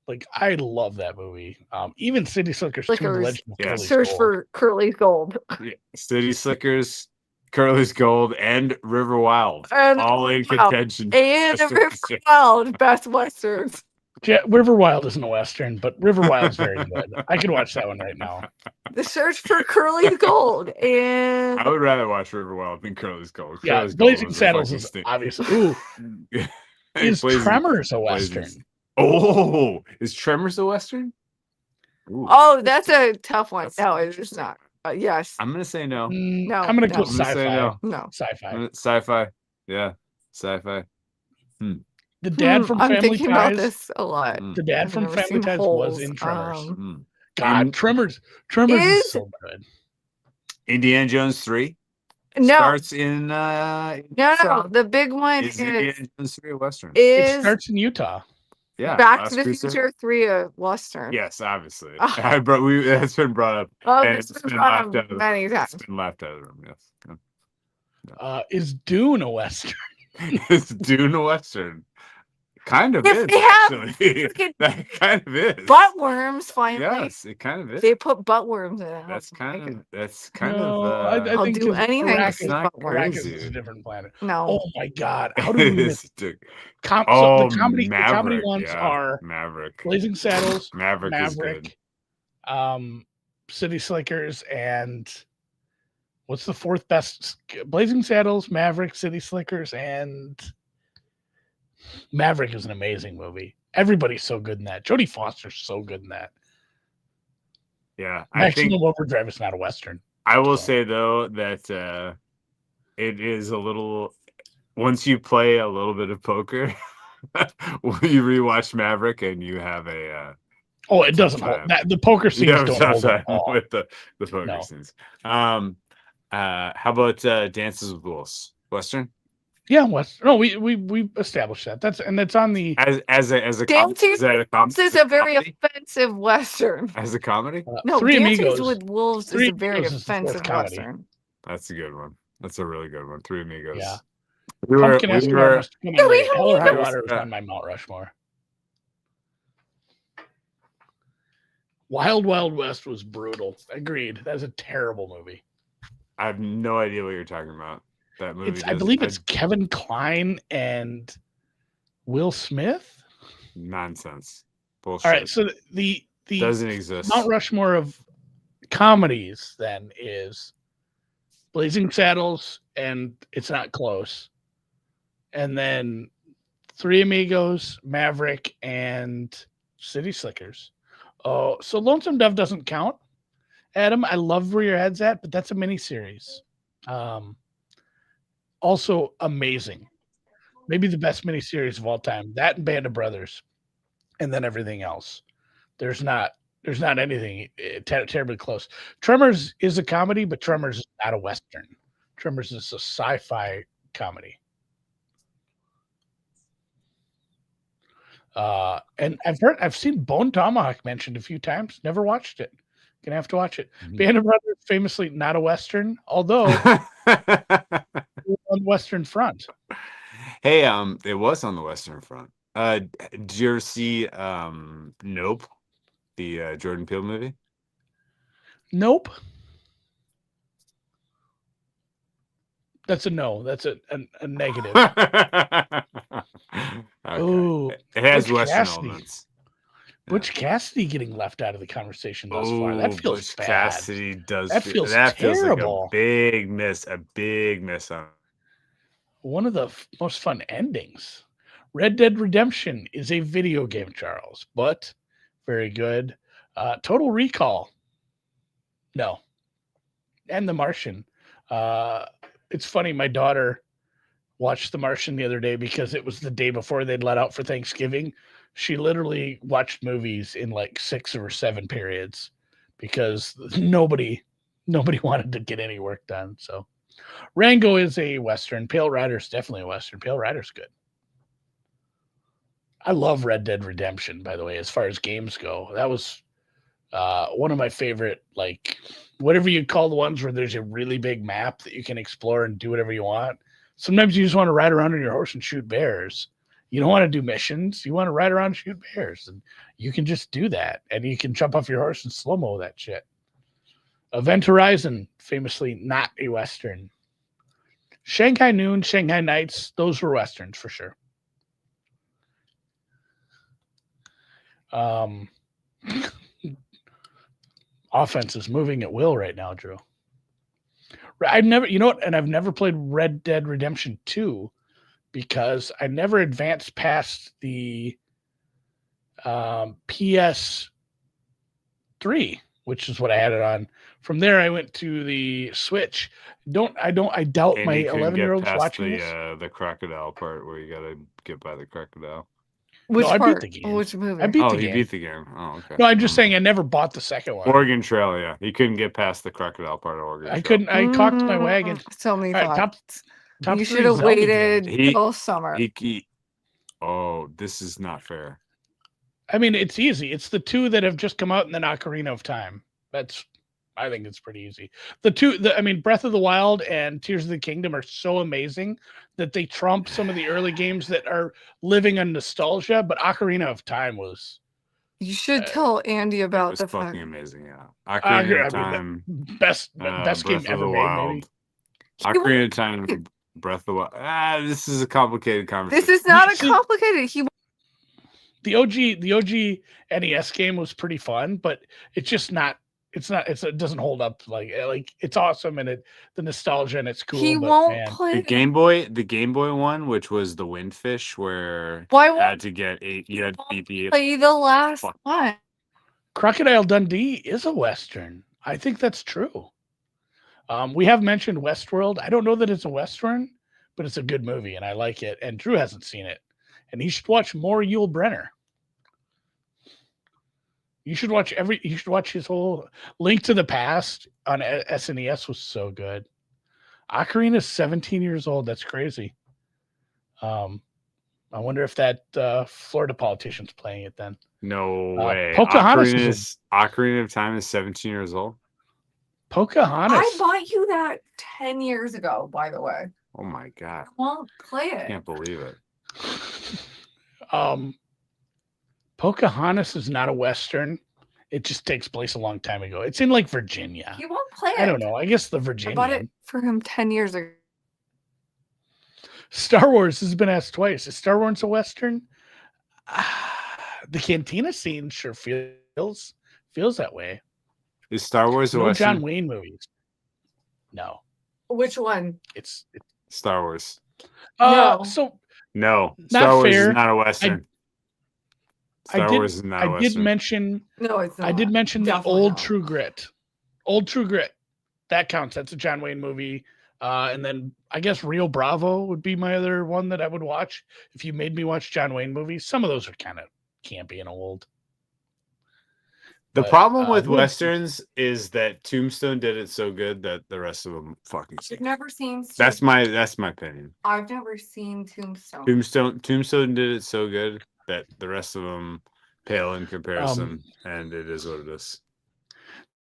Like I love that movie. Even City Slickers 2: The Slickers. Legend of Yeah. Curly's Search Gold. for Curly's Gold. Yeah. City Slickers, Curly's Gold, and River Wild. And All in Wild. contention. And Just River to- Wild, best westerns. Yeah, River Wild isn't a western, but River Wild's very good. I could watch that one right now. The Search for Curly's Gold. And I would rather watch River Wild than Curly's Gold. Yeah, Curly's Gold Blazing was a Saddles fucking is stink. obviously. Ooh, is Blazing- Tremors a Blazing- western? Oh, is Tremors a Western? Ooh. oh, that's a tough one. That's- No, it's not. Yes. I'm gonna say no. Mm, No, I'm gonna go no. I'm gonna say sci-fi. no. No. Sci-fi. Sci-fi. Yeah, sci-fi. The dad from I'm Family thinking about Ties. this a lot. Mm. The dad I've from never Family seen Ties was Holes. in Tremors. Mm. God, And- Tremors is Is- so good. Indiana Jones 3 No, starts in. no. The big one Is is Indiana Jones 3 a Western? It starts in Utah. Yeah. Back Last to the Crusade? Future 3 a Western. Yes, obviously. Oh. That's been brought up. Oh, And it's it's been been brought laughed up out of- many It's times. been laughed out of them. Yes. Is Dune a western? It's Dune a Western. Kind of If is. they have Actually. freaking That kind of is. Butt worms, finally. Yes, it kind of is. They put butt worms in it. That's I like kind it. of. That's kind No, of. I'll think do 'cause anything to Arrakis- see not butt worms. Arrakis crazy. is a different planet. No. Oh my God! How do we It miss is, dude. so Oh, the comedy Maverick, ones yeah, are Maverick. Blazing Saddles, Maverick is good. Maverick, City Slickers, and what's the fourth best? Blazing Saddles, Maverick, City Slickers, and Maverick is an amazing movie. Everybody's so good in that. Jodie Foster's so good in that. Yeah, I think Maximum Overdrive is not a western. I will so. say though that it is a little. Once you play a little bit of poker, you rewatch Maverick and you have a. Oh, it doesn't Tough hold time. that. The poker scenes You have a don't tough hold time at all. with the poker No. scenes. How about Dances with Wolves? Western Yeah, West. No, we established that. That's on the as a Dancing is that a This is a very comedy? offensive Western. As a comedy. No, Three Dances Amigos. with Wolves Three is a very Amigos is the fourth offensive comedy. Western. That's a good one. That's a really good one. Three Amigos. Yeah. We were, Pumpkin we Escobar were must come Yeah, on we late. Hell or have- High Water was Yeah. on my Mount Rushmore. Wild Wild West was brutal. Agreed. That's a terrible movie. I have no idea what you're talking about. That movie. I believe it's Kevin Kline and Will Smith. nonsense. Bullshit. All right, so the doesn't exist. Mount Rushmore of comedies then is Blazing Saddles, and it's not close. And then Three Amigos, Maverick, and City Slickers. Oh, so Lonesome Dove doesn't count. Adam, I love where your head's at, but that's a miniseries. Also amazing. Maybe the best miniseries of all time. That and Band of Brothers. And then everything else. There's There's not anything terribly close. Tremors is a comedy, but Tremors is not a Western. Tremors is a sci-fi comedy. And I've seen Bone Tomahawk mentioned a few times. Never watched it. Gonna have to watch it. Mhm. Band of Brothers, famously not a Western, although on the Western Front. Hey, it was on the Western Front. Did you ever see Nope, the Jordan Peele movie? Nope. That's a no. That's a negative. Okay. Ooh, It has Butch Western Cassidy. elements. Butch Cassidy getting left out of the conversation thus far. That feels Butch bad. Cassidy does. That feels like terrible. a big miss. A big miss on. One of the most fun endings. Red Dead Redemption is a video game, Charles, but very good. Total Recall. No. And The Martian. It's funny. My daughter watched The Martian the other day because it was the day before they'd let out for Thanksgiving. She literally watched movies in like 6 or 7 periods because nobody wanted to get any work done. So Rango is a Western. Pale Rider's definitely a Western. Pale Rider's good. I love Red Dead Redemption, by the way, as far as games go. That was one of my favorite, like, whatever you call the ones where there's a really big map that you can explore and do whatever you want. Sometimes you just want to ride around on your horse and shoot bears. You don't want to do missions. You want to ride around and shoot bears. And you can just do that. And you can jump off your horse and slow-mo that shit. Event Horizon, famously not a Western. Shanghai Noon, Shanghai Nights, those were Westerns for sure. Offense is moving at will right now, Drew. I've never played Red Dead Redemption 2 because I never advanced past the PS3, which is what I had it on. From there, I went to the Switch. I doubt my 11-year-old's watching this. The crocodile part where you gotta get by the crocodile. Which I beat part? the game. Which movie? I beat Oh, the you game. beat the game. Oh, okay. No, I'm just saying I never bought the second one. Oregon Trail, yeah. You couldn't get past the crocodile part of Oregon Trail. I couldn't. I cocked my wagon. So many All right, thoughts. top You three should have Zelda waited games. till summer. Oh, this is not fair. I mean, it's easy. It's the two that have just come out and then Ocarina of Time. I think it's pretty easy. Breath of the Wild and Tears of the Kingdom are so amazing that they trump some of the early games that are living on nostalgia. But Ocarina of Time was You should tell Andy It about was the fucking fact. amazing, yeah. Ocarina of I mean, Time. best Breath game of ever the made. Wild. Maybe. Ocarina of Time, Breath of the Wild. This is a complicated conversation. This is not a See- complicated. The OG NES game was pretty fun, but it's just not. It doesn't hold up like it's awesome and the nostalgia and it's cool. He but, won't man, play. the Game Boy one, which was the Windfish, where Why you won't had to get you had to beat the play the last Fuck. one? Crocodile Dundee is a Western. I think that's true. We have mentioned Westworld. I don't know that it's a Western, but it's a good movie and I like it. And Drew hasn't seen it. And he should watch more Yul Brynner. You should watch his whole Link to the Past on SNES was so good. Ocarina's 17 years old. That's crazy. I wonder if that Florida politician's playing it then. No way. Pocahontas Ocarina of Time is 17 years old. Pocahontas. I bought you that 10 years ago, by the way. Oh my god. I won't play I it. can't believe it. Pocahontas is not a Western. It just takes place a long time ago. It's in like Virginia. He won't play it. I don't know. I guess the I Virginia. bought it for him 10 years ago. Star Wars has been asked twice. Is Star Wars a Western? The cantina scene sure feels that way. Is Star Wars a No Western? John Wayne movies. No, Which one? it's Star Wars. No. So No. Not Star Wars fair. is not a Western. Star Wars is not a I Western. did mention No, it's not. I did mention the Definitely old not. True Grit. Old True Grit. That counts. That's a John Wayne movie. And then I guess Rio Bravo would be my other one that I would watch if you made me watch John Wayne movies. Some of those are kind of campy and old. The But, problem with we'll- westerns is that Tombstone did it so good that the rest of them fucking I've suck. never seen. That's my opinion. I've never seen Tombstone. Tombstone did it so good that the rest of them pale in comparison, and it is what it is.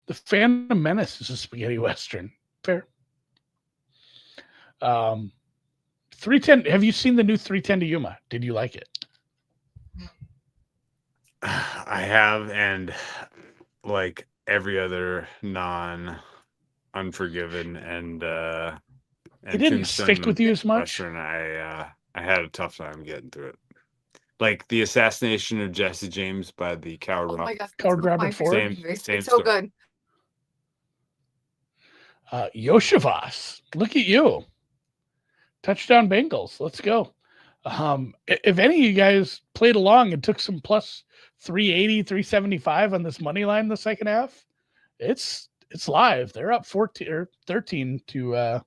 The Phantom Menace is a spaghetti western. Fair. 310. Have you seen the new 310 to Yuma? Did you like it? I have, and like every other non-Unforgiven and It didn't stick with you as much. Western, I had a tough time getting through it. Like the assassination of Jesse James by the coward. Oh my god, Coward that's one of Robert my Ford? favorite movies. Same It's so story. good. Yoshivas, look at you. Touchdown Bengals. Let's go. If any of you guys played along and took some plus 380, 375 on this money line the second half, it's live. They're up 14 or 13 to It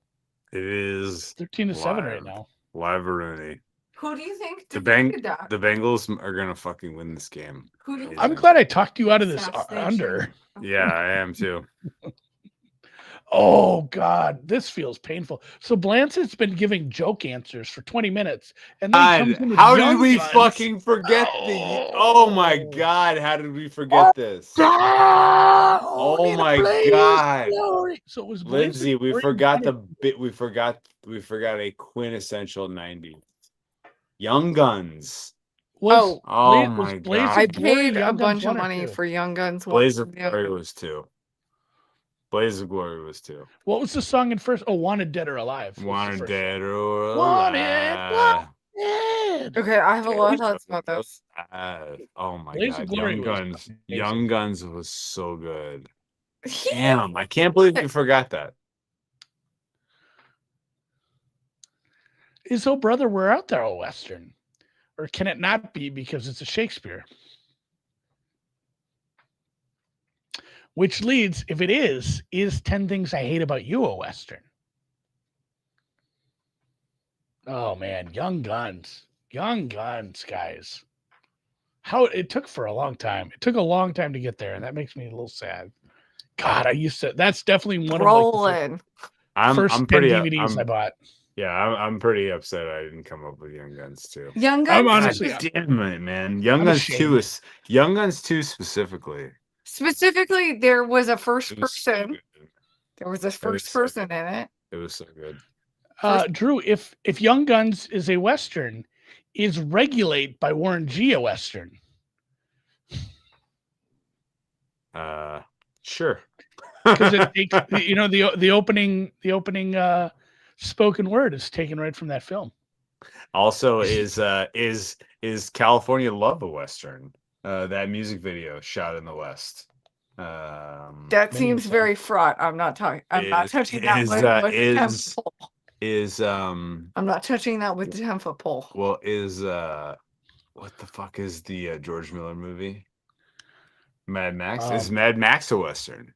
is 13 to 7 right live. now. Live Rooney. Who do you think The defeated that? The Bengals are gonna fucking win this game. Who do you I'm I'm glad I talked you out of this Assassination. under. Yeah, I am too. Oh God, this feels painful. So Blancet's been giving joke answers for 20 minutes, and then he comes in with How did young we guns. fucking forget the? Oh my Oh. god! How did we forget this? Oh my God. So it was Lindsay, we Blancet forgot Gordon the bit. We forgot a quintessential 90. Young Guns. was, Oh was my Blaze god! I of Glory paid a Young Guns bunch of 1 or money 2? for Young Guns. Blaze one of and the other. Glory was 2. Blaze of Glory was 2. What was the song in first? Oh, Wanted Dead or Alive. was the Wanted first Dead or Wanted, Alive. one. Okay, I have a Okay, lot we- of thoughts about this. Oh my Blaze of god! Glory Young was Guns. amazing. Young Guns was so good. Damn! I can't believe you forgot that. Is Oh Brother We're Out There a Western? Or can it not be because it's a Shakespeare? Which leads, if it is 10 Things I Hate About You a Western? Oh man, Young Guns, guys. How it took for a long time. It took a long time to get there, and that makes me a little sad. God, I used to. That's definitely one of Rolling. I'm the first I'm 10 pretty. DVDs I bought. Yeah, I'm pretty upset I didn't come up with Young Guns too. Young I'm Guns. honestly- God damn it, man. Young I'm Guns 2 ashamed. is Young Guns 2 specifically. Specifically, there was a first It was so person. good. There was a was first so person in it. It was so good. Drew, if Young Guns is a Western, is Regulate by Warren G a Western? Sure. Because it takes, the opening spoken word is taken right from that film. Also, is California Love a Western? That music video shot in the West. That Maybe seems so. very fraught. I'm not talking. I'm not Is- touching that is, with uh, with is- 10-foot pole. Is I'm not touching that with the 10-foot pole. well is what the fuck is the George Miller movie? Mad Max? Is Mad Max a Western?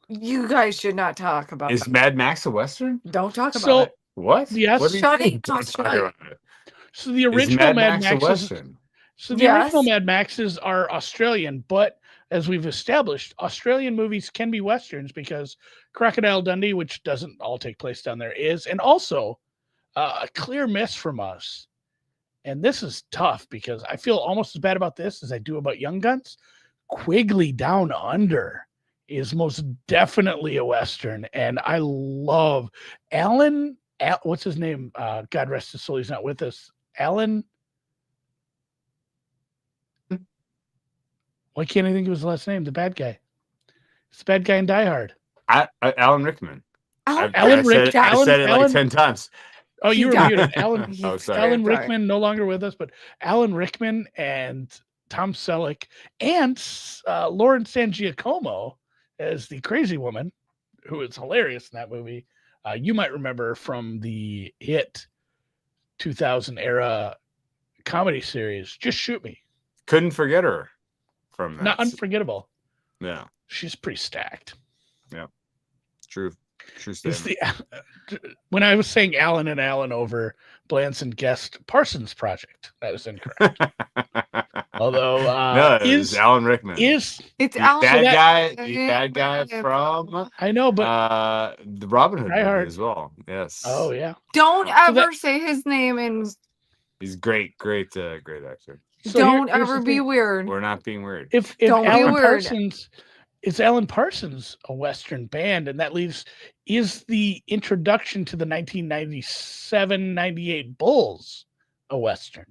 You guys should not talk about Is that. Mad Max a Western? Don't talk about So it. What? Yes. What are you Shut doing? it, Don't just talk shut it. about it. So the Is original Mad Max a Max is, Western? so the Yes. original Mad Maxes are Australian, but as we've established, Australian movies can be Westerns because Crocodile Dundee, which doesn't all take place down there, is, and also a clear miss from us. And this is tough because I feel almost as bad about this as I do about Young Guns. Quigley Down Under is most definitely a Western. And I love what's his name? God rest his soul, he's not with us. Alan. Why can't I think of his last name? The bad guy. It's the bad guy in Die Hard. Alan Rickman. Alan I Rick- said it like Alan- 10 times. Oh, He you were died. muted. Alan He's Oh, sorry. Alan sorry. Rickman, no longer with us, but Alan Rickman and Tom Selleck and Lauren San Giacomo as the crazy woman, who is hilarious in that movie. You might remember from the hit 2000 era comedy series, Just Shoot Me. Couldn't forget her from that. Not unforgettable. Yeah, She's pretty stacked. true. True It's statement. when I was saying Alan and Alan over, Blanson guessed Parsons Project. That is incorrect. Although no, it was Alan Rickman. is It's the Alan. bad guy from I know, but the Robin Hood Die Hard. movie as well. Yes. oh yeah. Don't So ever that- say his name and He's great actor. So don't here's the ever be thing. weird. We're not being weird. If Don't be Alan weird. Parsons is Alan Parsons a Western band, and that leaves is the introduction to the 1997-98 Bulls a Western?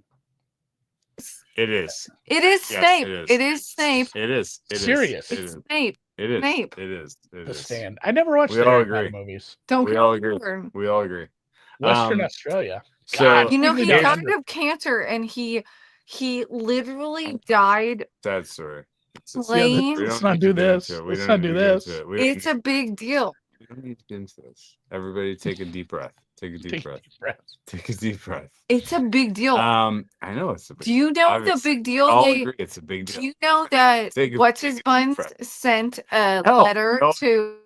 It is. It is Yes, Snape. it is. It is Snape. It is. It is. Serious. It It's is. Snape. It is. Snape. It is. It The is. Stand. I never watched We the all Harry agree. Potter movies. Don't We get all agree. weird. We all agree. Western Um, Australia. So God, You know, Completely he down died under. of cancer, and he literally died. sad story. Playing- We Let's don't not need do to get this. into it. We Let's don't not need do to get this. into it. We don't It's a big deal. we don't need to get into this. Everybody, take a deep breath. Take a deep Take breath. a deep breath. Take a deep breath. It's a big deal. I know it's a big. Do you know the obviously, big deal? I'll They, agree it's a big do deal. you know that Take a- What's take His a deep Buns breath. sent a Hell, letter no. to?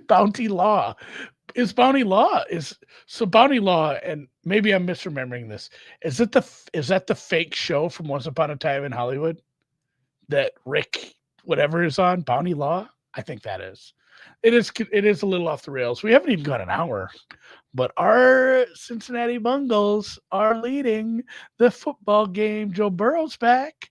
Bounty Law. Is Bounty Law Bounty Law, and maybe I'm misremembering this. Is that the fake show from Once Upon a Time in Hollywood that Rick whatever is on? Bounty Law? I think that is. It is a little off the rails. We haven't even got an hour, but our Cincinnati Bungles are leading the football game. Joe Burrow's back.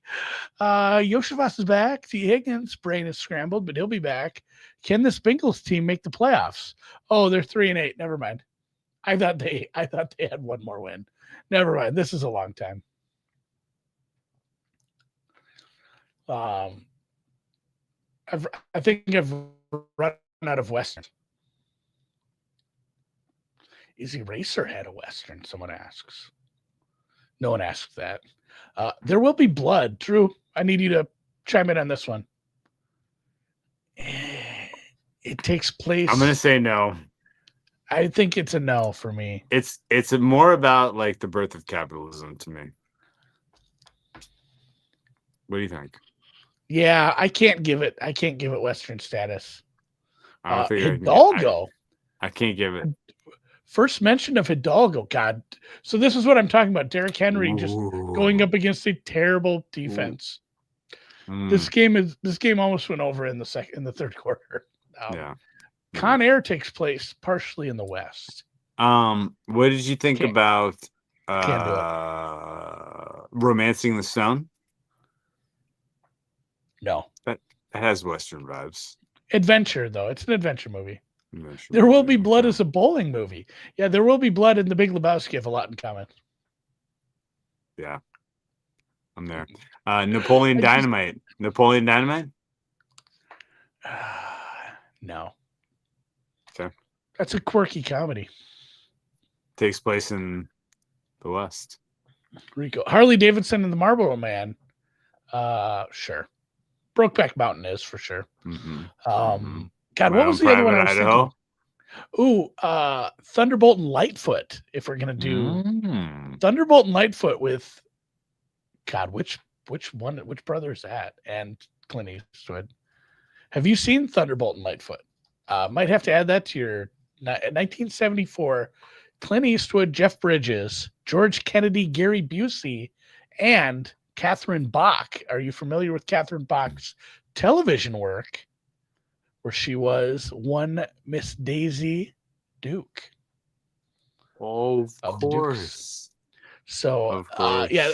Yoshivas is back. T. Higgins' brain is scrambled, but he'll be back. Can this Bengals team make the playoffs? Oh, they're 3-8. Never mind. I thought they had one more win. Never mind. This is a long time. I think I've run out of Western. Is Eraserhead a Western? Someone asks. No one asks that. There will be blood. Drew, I need you to chime in on this one. It takes place. I'm gonna say no. I think it's a no for me. It's more about like the birth of capitalism to me. What do you think? Yeah, I can't give it Western status. I don't think I can- Hidalgo. I can't give it. First mention of Hidalgo. God. So this is what I'm talking about. Derrick Henry just going up against a terrible defense. Mm, This game almost went over in the third quarter. yeah. Con Air takes place partially in the West. What did you think Can't- about can't do Romancing the Stone? No. It has Western vibes. Adventure, though. It's an adventure movie. I'm not sure There what Will it Be is. Blood is a bowling movie. Yeah, There Will Be Blood and The Big Lebowski have a lot in common. Yeah, I'm there. Napoleon I just- Dynamite. Napoleon Dynamite. No. Okay. That's a quirky comedy. Takes place in the West. Rico. Harley Davidson and the Marlboro Man. Sure. Brokeback Mountain is for sure. Mhm. God, what was the other one I was Idaho? thinking? Ooh, Thunderbolt and Lightfoot. If we're gonna do Mm. Thunderbolt and Lightfoot with God, which brother is that? And Clint Eastwood. Have you seen Thunderbolt and Lightfoot? Might have to add that to your 1974. Clint Eastwood, Jeff Bridges, George Kennedy, Gary Busey, and Catherine Bach. Are you familiar with Catherine Bach's television work, where she was one Miss Daisy Duke? Of Of Dukes. course. So, Of course. yeah,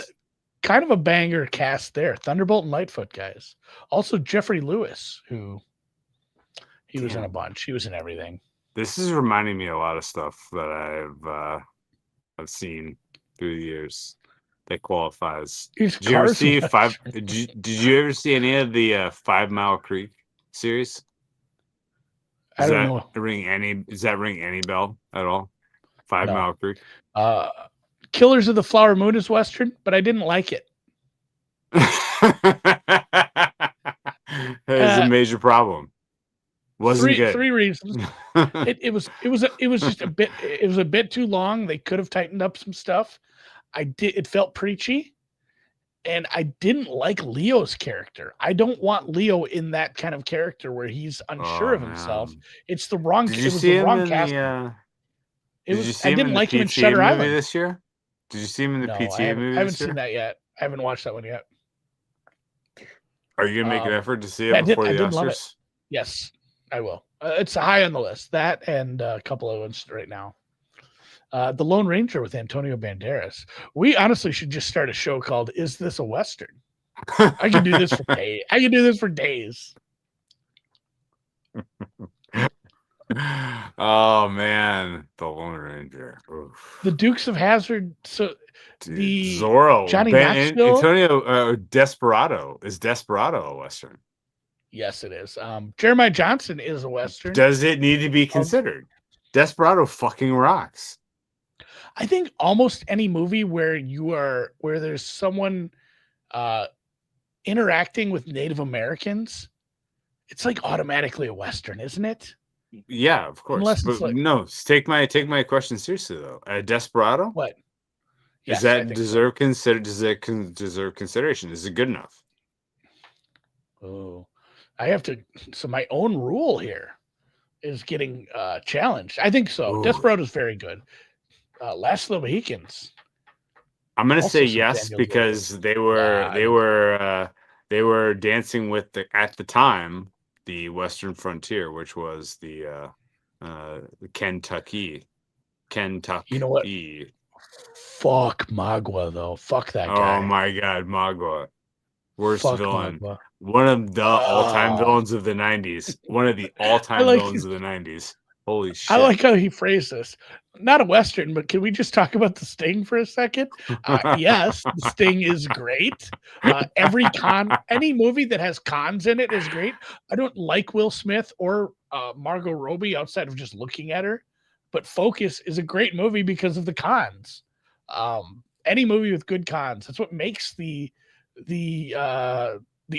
kind of a banger cast there. Thunderbolt and Lightfoot, guys. Also, Jeffrey Lewis, who he was in a Damn. bunch. He was in everything. This is reminding me of a lot of stuff that I've seen through the years that qualifies. He's Did you ever Cars see Western. Did you ever see any of the 5 Mile Creek series? I don't know. Does that ring any bell at all? 5 No. Mile Creek. Killers of the Flower Moon is Western, but I didn't like it. That is a major problem. Wasn't good. Three reasons. It was just a bit too long. They could have tightened up some stuff. It felt preachy, and I didn't like Leo's character. I don't want Leo in that kind of character where he's unsure Oh, of himself. man. It's the wrong. Did It you was see the him wrong in cast. the? It Did you was. see I him didn't in the like him in PTA Shutter movie Island. this year? Did you see him in the No, PTA I movie? haven't this year? seen that yet. I haven't watched that one yet. Are you gonna make an Um, effort to see yeah, it before I the did love it. Oscars? Yes, I will. It's high on the list. That and a couple of ones right now. The Lone Ranger with Antonio Banderas. We honestly should just start a show called "Is This a Western?" I can do this for days. I can do this for days. Oh man, the Lone Ranger. Oof. The Dukes of Hazzard. So Dude, the Zorro, Johnny Ben, Knoxville. Antonio, Desperado. Is Desperado a Western? Yes, it is. Jeremiah Johnson is a Western. Does it need to be considered? Desperado fucking rocks. I think almost any movie where there's someone interacting with Native Americans, it's like automatically a Western, isn't it? Yeah, of course. Unless it's But like no, take my question seriously though. Desperado? what? Does Yes, I that think deserve deserve consideration? Is it good enough? so. Oh, I have to. So my own rule here is getting challenged. I think so. Ooh. Desperado's very good. Last of the Mohicans. I'm gonna Also say some yes Daniel because Day-Lewis. they were dancing with at the time the Western frontier, which was the Kentucky. You know what? Fuck Magua though. Fuck that guy. Oh my god, Magua. Worst Fuck villain. Magua. One of the all-time villains of the 90s. One of the all-time villains of the 90s. Holy shit. I like how he phrased this. Not a Western, but can we just talk about the Sting for a second? Yes, the Sting is great. Any movie that has cons in it is great. I don't like Will Smith or Margot Robbie outside of just looking at her, but Focus is a great movie because of the cons. Any movie with good cons, that's what makes the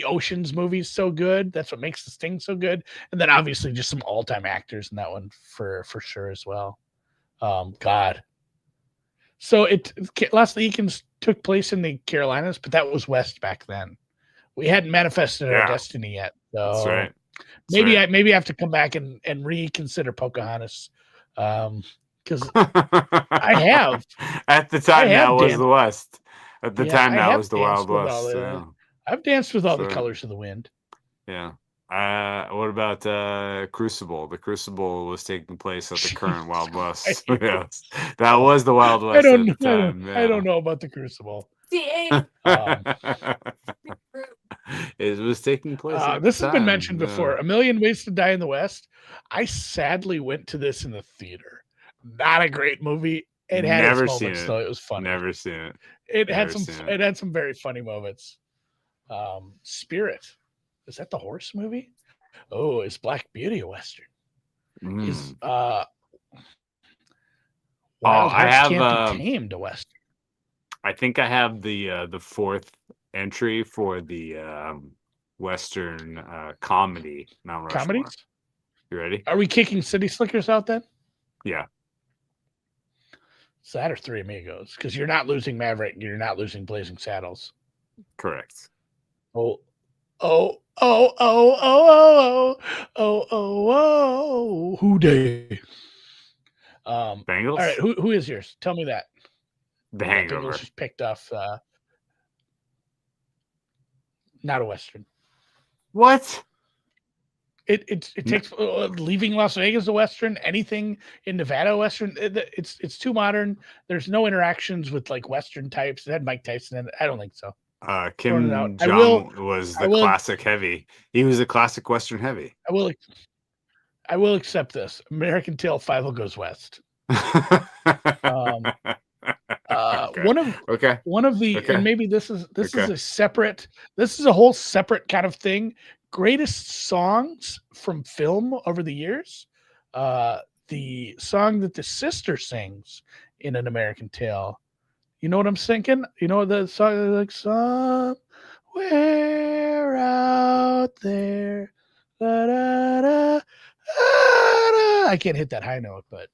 Oceans movies so good. That's what makes the Sting so good. And then obviously just some all-time actors in that one for sure as well. God. So Last Leakins took place in the Carolinas, but that was West back then. We hadn't manifested our destiny yet. So that's right. Maybe I have to come back and reconsider Pocahontas. Because I have. At the time that was the West. At the time that was the Wild West. Yeah. I've danced with all the colors of the wind. Yeah. What about Crucible? The Crucible was taking place at the current Wild West. Yes. That was the Wild West. I don't know about the Crucible. It was taking place. This has been mentioned before. A Million Ways to Die in the West. I sadly went to this in the theater. Not a great movie. It had its moments, though. It was funny. Never seen it. It had some very funny moments. Spirit. Is that the horse movie? Oh, is Black Beauty a Western? Is Wild Hearts Can't Be Tamed a Western? I think I have the fourth entry for the Western comedy Mount Rushmore. Comedies? You ready? Are we kicking City Slickers out then? Yeah. So that are Three Amigos, because you're not losing Maverick, you're not losing Blazing Saddles. Correct. Oh, who day? Bengals? All right, who is yours? Tell me that. The Hangover. Bengals just picked off not a Western. What? It takes leaving Las Vegas a Western, anything in Nevada a Western. It's too modern. There's no interactions with like Western types. It had Mike Tyson in it. I don't think so. Kim Jong was the classic heavy. He was a classic Western heavy. I will accept this. American Tail 5 Goes West. One of the and maybe this is a separate. This is a whole separate kind of thing. Greatest songs from film over the years. The song that the sister sings in An American Tail. You know what I'm thinking? You know the song like somewhere out there. Da, da, da, da, da. I can't hit that high note, but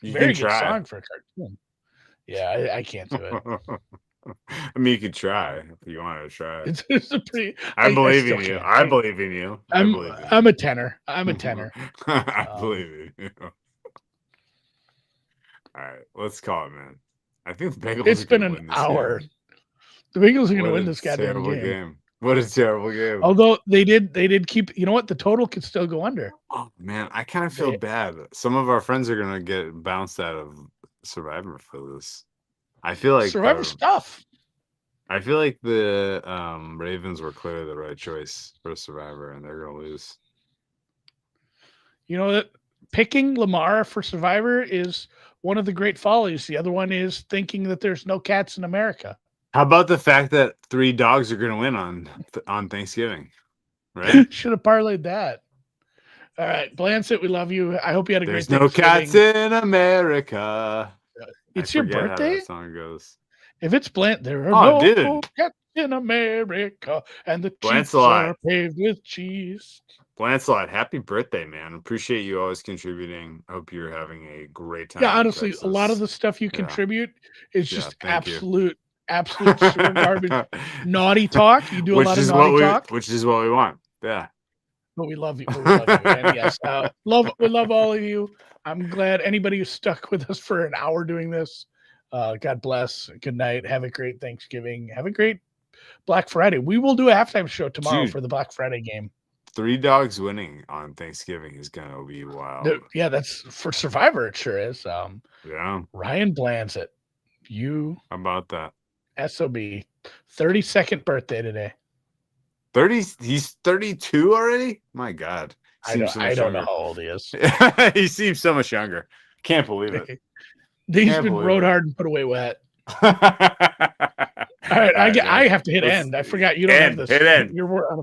very good song for a cartoon. Yeah, I can't do it. I mean, you could try if you want to try. It's a pretty. I believe in you. I believe in you. I'm a tenor. I'm a tenor. I believe in you. All right, let's call it, man. I think the Bengals. It's been an hour. The Bengals are going to What win a this goddamn terrible game. What a terrible game. Although they did keep. You know what? The total could still go under. Oh man, I kind of feel They- bad. Some of our friends are gonna get bounced out of Survivor for this. I feel like Survivor stuff. I feel like the Ravens were clearly the right choice for Survivor, and they're gonna lose. You know that picking Lamar for Survivor is one of the great follies. The other one is thinking that there's no cats in America. How about the fact that 3 dogs are gonna win on Thanksgiving? Right? Should have parlayed that. All right, Blancet, we love you. I hope you had a There's great no Thanksgiving. cats in America. It's I your forget how birthday? that song goes. If it's there are Oh, no dude. cats in America, and the cheeks Lancelot. are paved with cheese. Lancelot, happy birthday, man. Appreciate you always contributing. Hope you're having a great time. Yeah, in honestly, a lot of the Texas. stuff you Yeah. contribute is Yeah, just thank you. absolute sewer garbage. Naughty talk. You do a lot of naughty talk, Which is what we want. Yeah. but we love you. We love you. And yes, we love all of you. I'm glad anybody who stuck with us for an hour doing this. God bless. Good night. Have a great Thanksgiving. Have a great Black Friday. We will do a halftime show tomorrow Dude. for the Black Friday game. 3 dogs winning on Thanksgiving is gonna be wild. Yeah, that's for Survivor. It sure is. Yeah. Ryan Blancet, you How about that? SOB, 32nd birthday today. 30, he's 32 already? My God. I don't know how old he is. He seems so much younger. Can't believe it. He's Can't been believe rode it. hard and put away wet. All All right, I have to hit man. end. I forgot you don't have End, this. hit end. You're on a